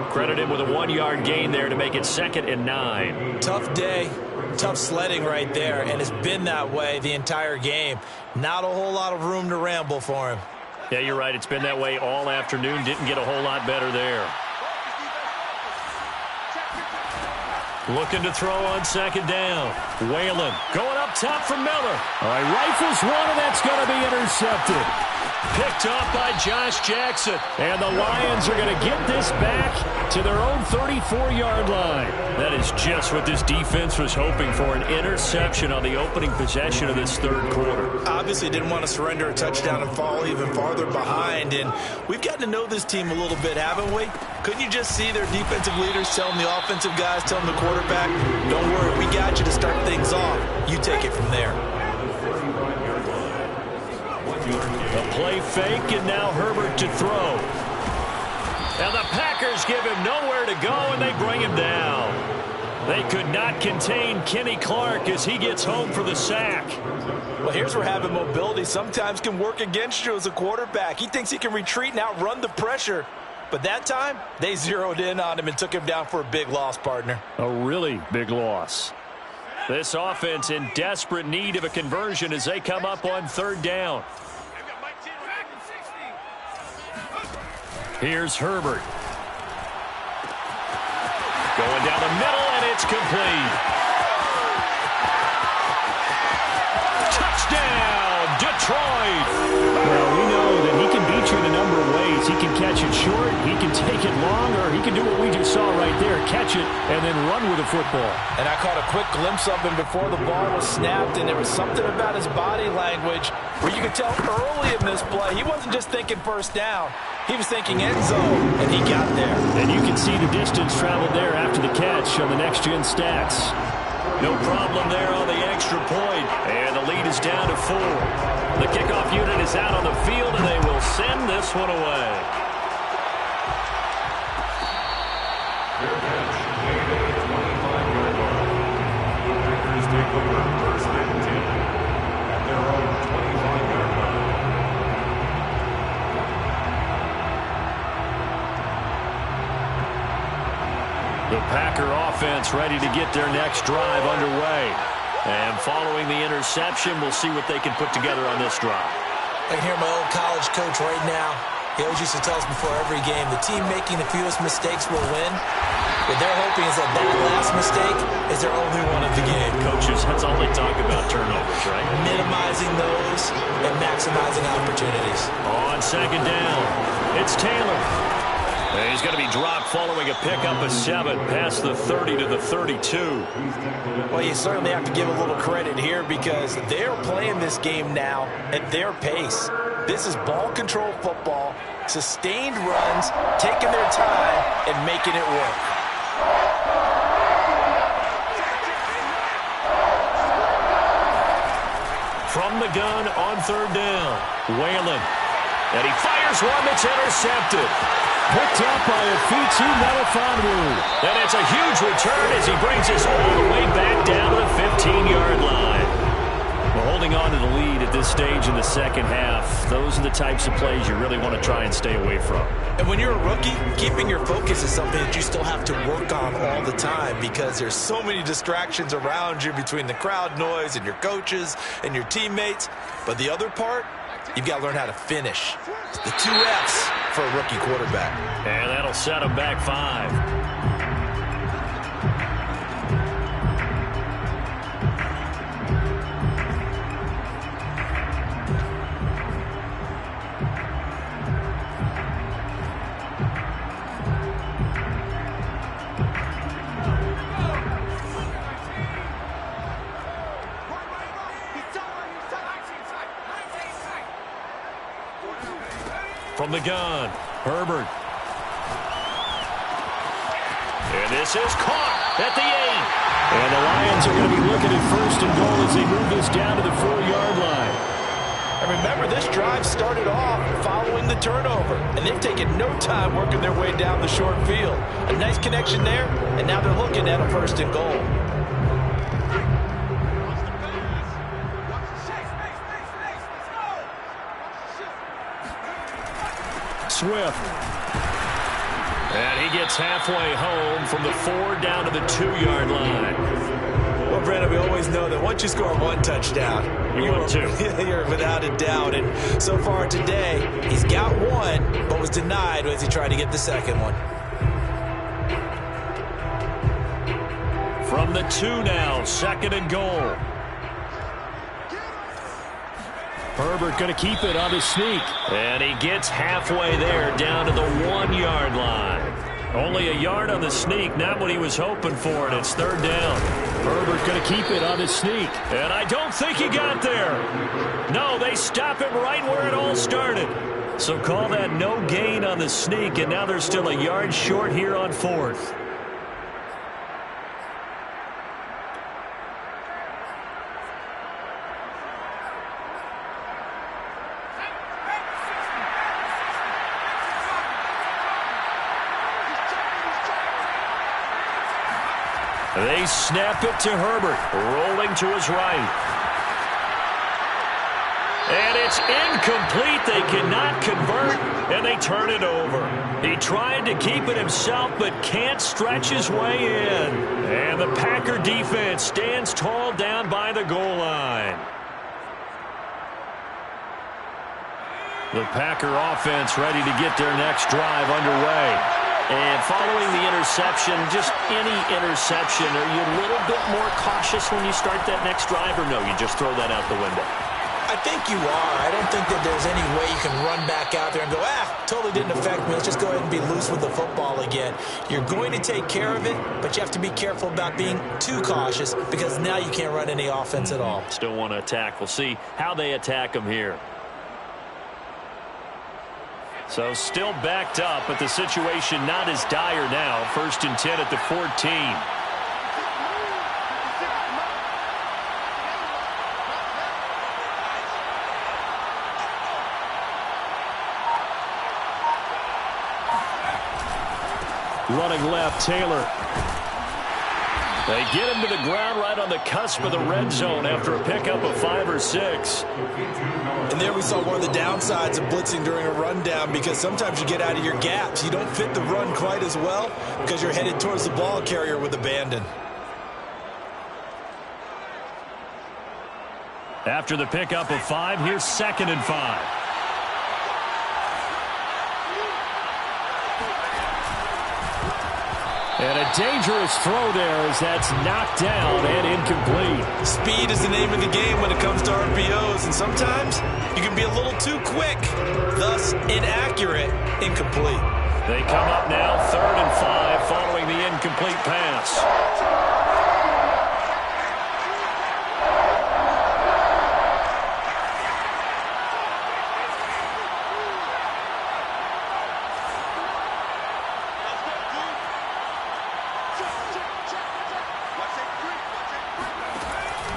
Credited with a 1-yard gain there to make it 2nd and 9. Tough day. Tough sledding right there. And it's been that way the entire game. Not a whole lot of room to ramble for him. Yeah, you're right. It's been that way all afternoon. Didn't get a whole lot better there. Looking to throw on 2nd down. Whalen going up top for Miller. All right, rifles one, and that's going to be intercepted. Picked up by Josh Jackson. And the Lions are going to get this back to their own 34-yard line. That is just what this defense was hoping for, an interception on the opening possession of this third quarter. Obviously didn't want to surrender a touchdown and fall even farther behind. And we've gotten to know this team a little bit, haven't we? Couldn't you just see their defensive leaders telling the offensive guys, telling the quarterback, don't worry, we got you to start things off. You take it from there. A play fake, and now Herbert to throw. And the Packers give him nowhere to go, and they bring him down. They could not contain Kenny Clark as he gets home for the sack. Well, here's where having mobility sometimes can work against you as a quarterback. He thinks he can retreat and outrun the pressure. But that time, they zeroed in on him and took him down for a big loss, partner. A really big loss. This offense in desperate need of a conversion as they come up on third down. Here's Herbert. Going down the middle, and it's complete. Touchdown, Detroit! Well, we know that he can beat you in a number of ways. He can catch it short, he can take it long, or he can do what we just saw right there, catch it and then run with the football. And I caught a quick glimpse of him before the ball was snapped, and there was something about his body language where you could tell early in this play he wasn't just thinking first down. He was thinking end zone, and he got there. And you can see the distance traveled there after the catch on the next-gen stats. No problem there on the extra point, and the lead is down to 4. The kickoff unit is out on the field, and they will send this one away. Their catch made at the 25-yard line. The Packers take over first and 10 at their own 25-yard line. The Packer offense ready to get their next drive underway. And following the interception, we'll see what they can put together on this drive. I can hear my old college coach right now. He always used to tell us before every game, the team making the fewest mistakes will win. What they're hoping is that last mistake is their only one of the game. Coaches, that's all they talk about, turnovers, right? Minimizing those and maximizing opportunities. On second down, it's Taylor. And he's going to be dropped following a pickup of 7 past the 30 to the 32. Well, you certainly have to give a little credit here because they're playing this game now at their pace. This is ball control football, sustained runs, taking their time, and making it work. From the gun on third down, Whalen. And he fires one that's intercepted. Picked up by Afitu Melifonwu. And it's a huge return as he brings us all the way back down to the 15-yard line. Well, holding on to the lead at this stage in the second half, those are the types of plays you really want to try and stay away from. And when you're a rookie, keeping your focus is something that you still have to work on all the time because there's so many distractions around you between the crowd noise and your coaches and your teammates. But the other part, you've got to learn how to finish. The 2 F's for a rookie quarterback. And that'll set him back 5. From the gun, Herbert. And this is caught at the 8. And the Lions are going to be looking at first and goal as they move this down to the 4-yard line. And remember, this drive started off following the turnover, and they've taken no time working their way down the short field. A nice connection there, and now they're looking at a first and goal. Swift. And he gets halfway home from the 4 down to the 2-yard line. Well, Brandon, we always know that once you score 1 touchdown, you're without a doubt. And so far today, he's got 1, but was denied as he tried to get the second one. From the 2 now, second and goal. Herbert going to keep it on his sneak. And he gets halfway there down to the 1-yard line. Only a yard on the sneak, not what he was hoping for, and it's third down. Herbert going to keep it on his sneak. And I don't think he got there. No, they stop him right where it all started. So call that no gain on the sneak, and now they're still a yard short here on 4th. They snap it to Herbert, rolling to his right. And it's It's incomplete. They cannot convert, and they turn it over. He tried to keep it himself, but can't stretch his way in. And the Packer defense stands tall down by the goal line. The Packer offense ready to get their next drive underway. And following the interception, just any interception, are you a little bit more cautious when you start that next drive, or no, you just throw that out the window? I think you are. I don't think that there's any way you can run back out there and go, totally didn't affect me. Let's just go ahead and be loose with the football again. You're going to take care of it, but you have to be careful about being too cautious because now you can't run any offense at all. Still want to attack. We'll see how they attack them here. So still backed up, but the situation not as dire now. 1st and 10 at the 14. Running left, Taylor. They get him to the ground right on the cusp of the red zone after a pickup of 5 or 6. And there we saw one of the downsides of blitzing during a rundown, because sometimes you get out of your gaps. You don't fit the run quite as well because you're headed towards the ball carrier with abandon. After the pickup of 5, here's 2nd and 5. And a dangerous throw there as that's knocked down and incomplete. Speed is the name of the game when it comes to RPOs, and sometimes you can be a little too quick, thus inaccurate, incomplete. They come up now 3rd and 5 following the incomplete pass.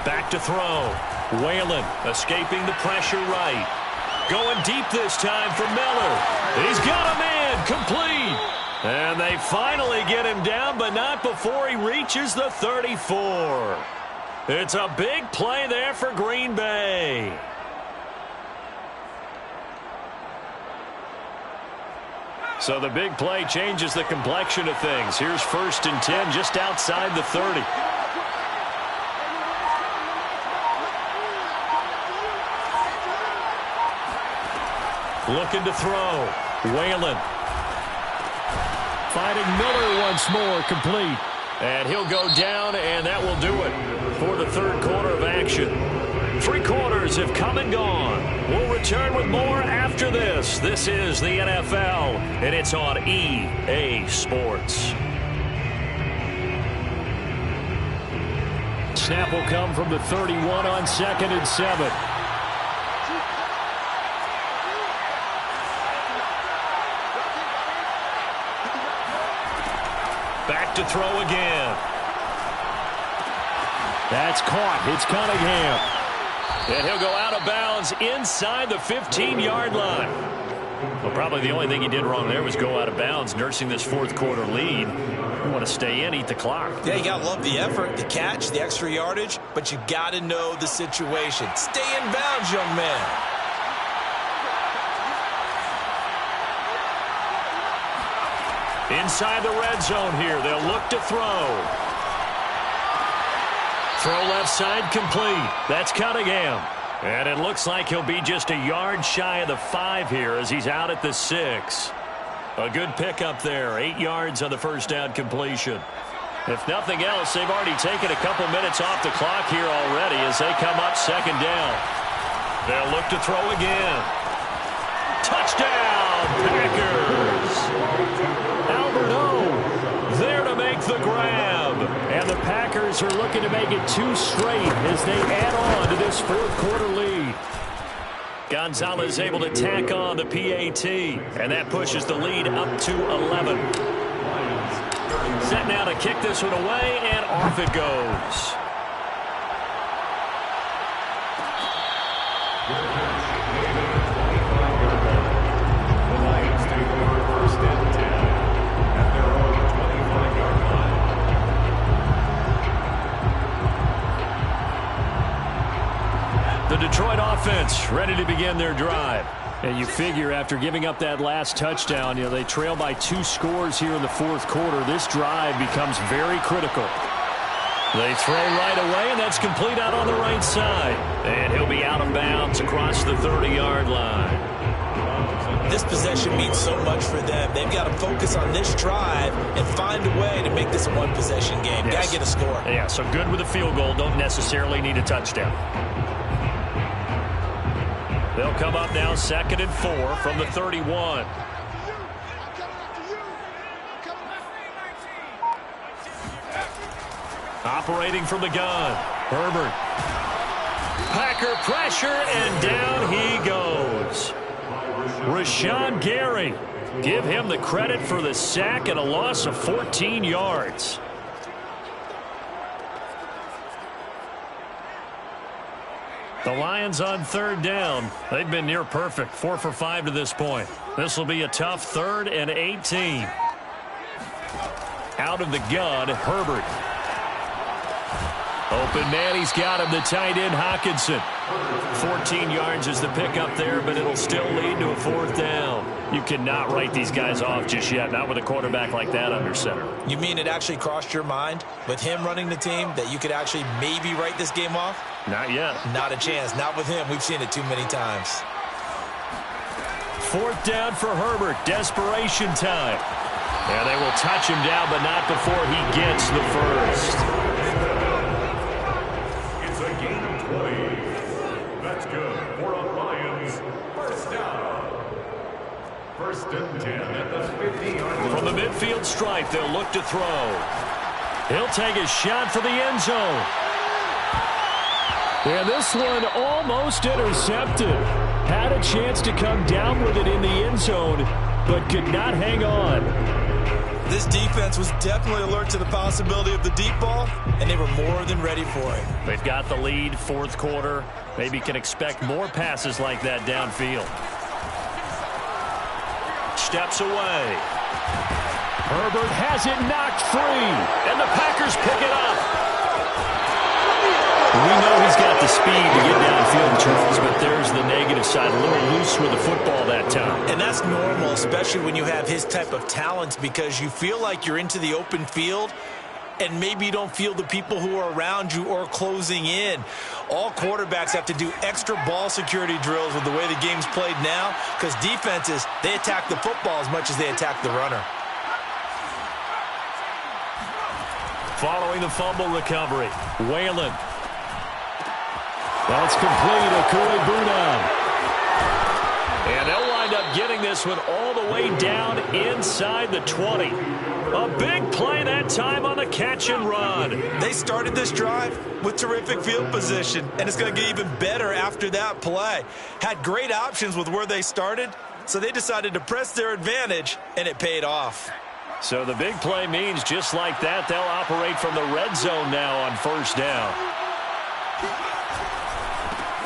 Back to throw. Whalen escaping the pressure right. Going deep this time for Miller. He's got a man complete. And they finally get him down, but not before he reaches the 34. It's a big play there for Green Bay. So the big play changes the complexion of things. Here's 1st and 10 just outside the 30. Looking to throw. Whalen. Finding Miller once more, complete. And he'll go down, and that will do it for the 3rd quarter of action. 3 quarters have come and gone. We'll return with more after this. This is the NFL, and it's on EA Sports. Snap will come from the 31 on 2nd and 7. Back to throw again. That's caught. It's Cunningham. And he'll go out of bounds inside the 15-yard line. Well, probably the only thing he did wrong there was go out of bounds, nursing this 4th quarter lead. You want to stay in, eat the clock. Yeah, you got to love the effort, the catch, the extra yardage, but you got to know the situation. Stay in bounds, young man. Inside the red zone here. They'll look to throw. Throw left side complete. That's Cunningham. And it looks like he'll be just a yard shy of the 5 here as he's out at the 6. A good pickup there. 8 yards on the first down completion. If nothing else, they've already taken a couple minutes off the clock here already as they come up 2nd down. They'll look to throw again. Touchdown, Packers! There to make the grab. And the Packers are looking to make it 2 straight as they add on to this 4th quarter lead. Gonzalez able to tack on the PAT, and that pushes the lead up to 11. Set now to kick this one away, and off it goes. The The Detroit offense ready to begin their drive. And you figure after giving up that last touchdown, they trail by 2 scores here in the fourth quarter. This drive becomes very critical. They throw right away, and that's complete out on the right side. And he'll be out of bounds across the 30-yard line. This possession means so much for them. They've got to focus on this drive and find a way to make this a one-possession game. Yes. Got to get a score. Yeah, so good with a field goal. Don't necessarily need a touchdown. They'll come up now 2nd and 4 from the 31. Operating from the gun, Herbert. Packer pressure, and down he goes. Rashawn Gary. Give him the credit for the sack and a loss of 14 yards. The Lions on 3rd down. They've been near perfect, 4 for 5 to this point. This will be a tough 3rd and 18. Out of the gun, Herbert. Open man, he's got him, the tight end, Hockenson. 14 yards is the pickup there, but it'll still lead to a 4th down. You cannot write these guys off just yet, not with a quarterback like that under center. You mean it actually crossed your mind with him running the team that you could actually maybe write this game off? Not yet. Not a chance. Not with him. We've seen it too many times. 4th down for Herbert. Desperation time. And they will touch him down, but not before he gets the first. It's a gain of 20. That's good for a Lions first down. 1st and 10 at the 50-yard line. From the midfield stripe, they'll look to throw. He'll take a shot for the end zone. And this one almost intercepted. Had a chance to come down with it in the end zone, but could not hang on. This defense was definitely alert to the possibility of the deep ball, and they were more than ready for it. They've got the lead, 4th quarter. Maybe can expect more passes like that downfield. Steps away. Herbert has it knocked free, and the Packers pick it up. We know he's got the speed to get downfield, Charles, but there's the negative side. A little loose with the football that time. And that's normal, especially when you have his type of talents, because you feel like you're into the open field, and maybe you don't feel the people who are around you or closing in. All quarterbacks have to do extra ball security drills with the way the game's played now, because defenses, they attack the football as much as they attack the runner. Following the fumble recovery, Whalen. That's complete, Akui-Bunam. And they'll wind up getting this one all the way down inside the 20. A big play that time on the catch and run. They started this drive with terrific field position, and it's going to get even better after that play. Had great options with where they started, so they decided to press their advantage, and it paid off. So the big play means just like that, they'll operate from the red zone now on 1st down.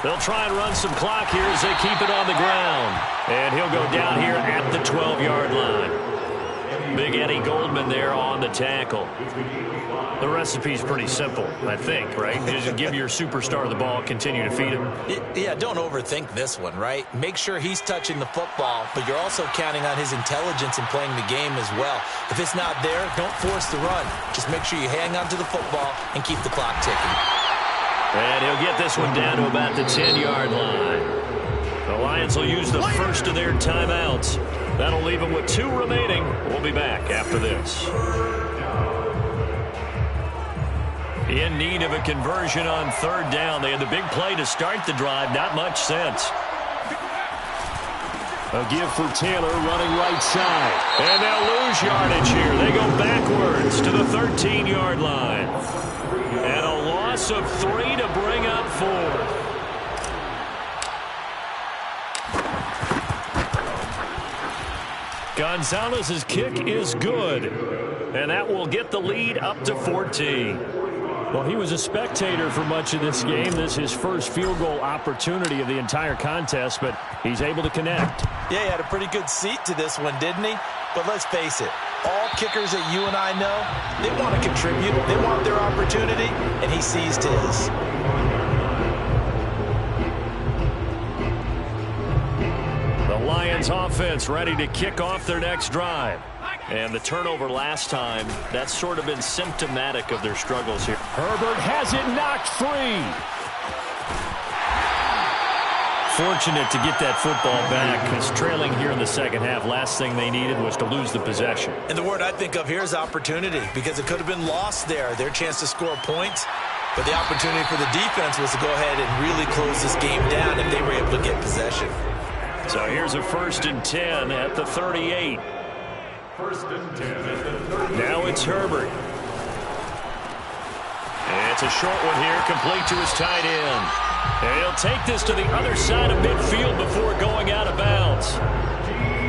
They'll try and run some clock here as they keep it on the ground. And he'll go down here at the 12-yard line. Big Eddie Goldman there on the tackle. The recipe's pretty simple, I think, right? Just give your superstar the ball, continue to feed him. Yeah, don't overthink this one, right? Make sure he's touching the football, but you're also counting on his intelligence in playing the game as well. If it's not there, don't force the run. Just make sure you hang on to the football and keep the clock ticking. And he'll get this one down to about the 10-yard line. The Lions will use the first of their timeouts. That'll leave them with 2 remaining. We'll be back after this. In need of a conversion on 3rd down. They had the big play to start the drive. Not much sense. A give for Taylor running right side. And they'll lose yardage here. They go backwards to the 13-yard line. And a loss of 3 to bring up 4. Gonzalez's kick is good. And that will get the lead up to 14. Well, he was a spectator for much of this game. This is his first field goal opportunity of the entire contest, but he's able to connect. Yeah, he had a pretty good seat to this one, didn't he? But let's face it, all kickers that you and I know, they want to contribute. They want their opportunity, and he seized his. Lions offense ready to kick off their next drive. And the turnover last time, that's sort of been symptomatic of their struggles here. Herbert has it knocked free. Fortunate to get that football back, because trailing here in the second half, last thing they needed was to lose the possession. And the word I think of here is opportunity, because it could have been lost there, their chance to score points. But the opportunity for the defense was to go ahead and really close this game down if they were able to get possession. So here's a 1st and 10 at the 38. 1st and 10 at the 38. Now it's Herbert. It's a short one here, complete to his tight end. And he'll take this to the other side of midfield before going out of bounds.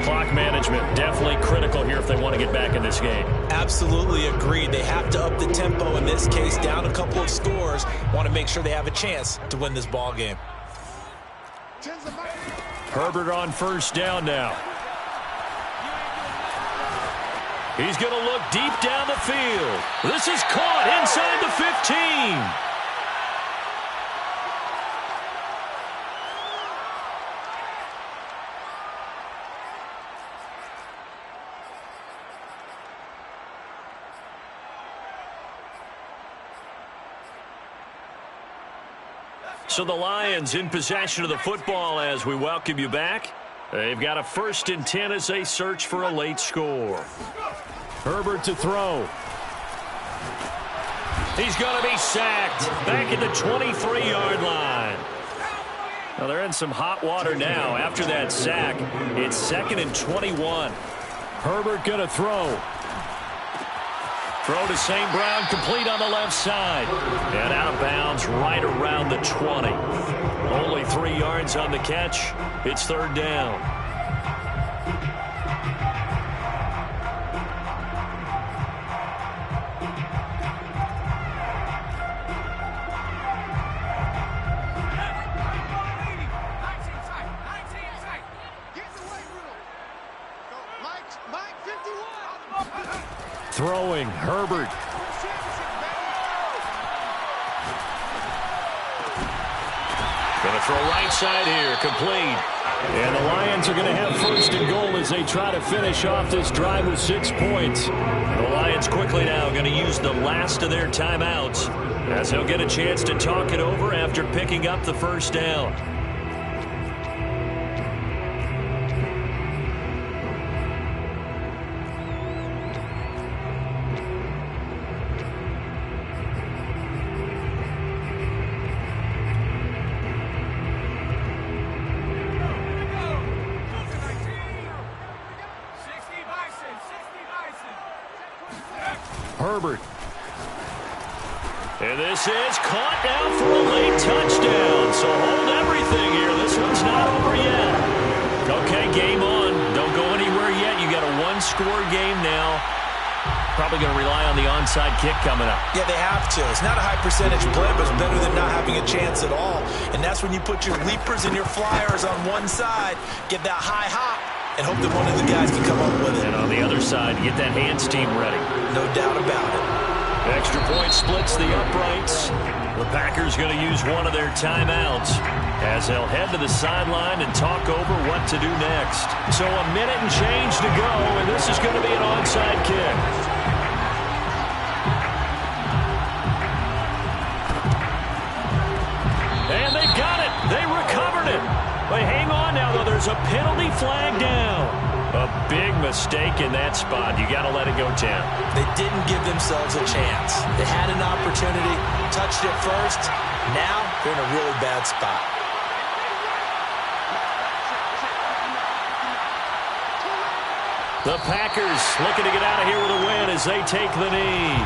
Clock management definitely critical here if they want to get back in this game. Absolutely agreed. They have to up the tempo in this case, down a couple of scores. Want to make sure they have a chance to win this ball game. Herbert on 1st down now. He's going to look deep down the field. This is caught inside the 15. So the Lions in possession of the football as we welcome you back. They've got a 1st and 10 as they search for a late score. Herbert to throw. He's going to be sacked back at the 23-yard line. Now they're in some hot water now. After that sack, it's 2nd and 21. Herbert going to throw. Throw to St. Brown, complete on the left side. And out of bounds right around the 20. Only 3 yards on the catch. It's 3rd down. Throwing, Herbert. Going to throw right side here, complete. And the Lions are going to have 1st and goal as they try to finish off this drive with 6 points. The Lions quickly now going to use the last of their timeouts as they'll get a chance to talk it over after picking up the 1st down. Herbert. And this is caught now for a late touchdown. So hold everything here. This one's not over yet. Okay, game on. Don't go anywhere yet. You got a 1-score game now. Probably going to rely on the onside kick coming up. Yeah, they have to. It's not a high percentage play, but it's better than not having a chance at all. And that's when you put your leapers and your flyers on one side, get that high hop, and hope that one of the guys can come up with it. And on the other side, get that hands team ready. No doubt about it. Extra point splits the uprights. The Packers going to use one of their timeouts as they'll head to the sideline and talk over what to do next. So a minute and change to go, and this is going to be an onside kick. And they got it. They recovered it. But hang on now, though. There's a penalty flag down. A big mistake in that spot. You got to let it go, Tim. They didn't give themselves a chance. They had an opportunity, touched it first. Now they're in a really bad spot. The Packers looking to get out of here with a win as they take the knee.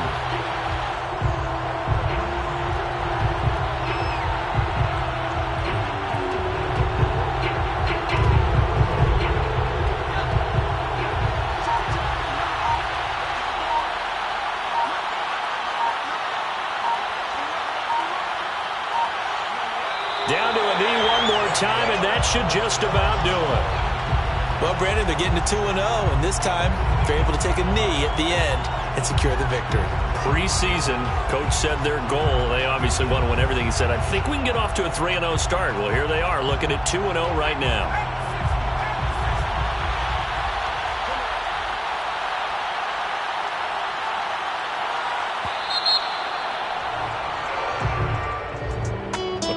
Down to a knee one more time, and that should just about do it. Well, Brandon, they're getting to 2-0, and this time they're able to take a knee at the end and secure the victory. Preseason, Coach said their goal, they obviously want to win everything. He said, I think we can get off to a 3-0 start. Well, here they are looking at 2-0 right now.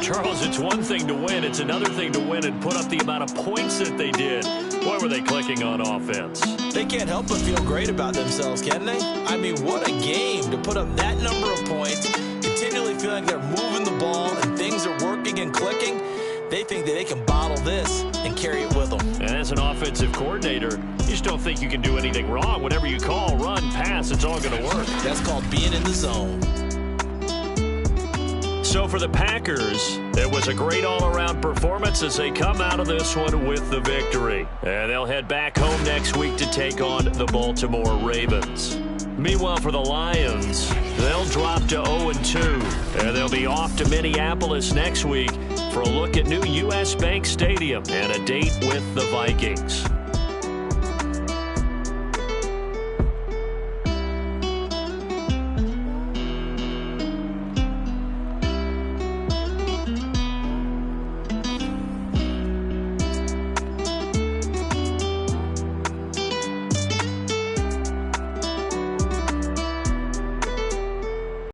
Charles, it's one thing to win. It's another thing to win and put up the amount of points that they did. Boy, were they clicking on offense. They can't help but feel great about themselves, can they? I mean, what a game to put up that number of points, continually feeling like they're moving the ball and things are working and clicking. They think that they can bottle this and carry it with them. And as an offensive coordinator, you just don't think you can do anything wrong. Whatever you call, run, pass, it's all going to work. That's called being in the zone. So for the Packers, it was a great all-around performance as they come out of this one with the victory. And they'll head back home next week to take on the Baltimore Ravens. Meanwhile, for the Lions, they'll drop to 0-2. And they'll be off to Minneapolis next week for a look at new U.S. Bank Stadium and a date with the Vikings.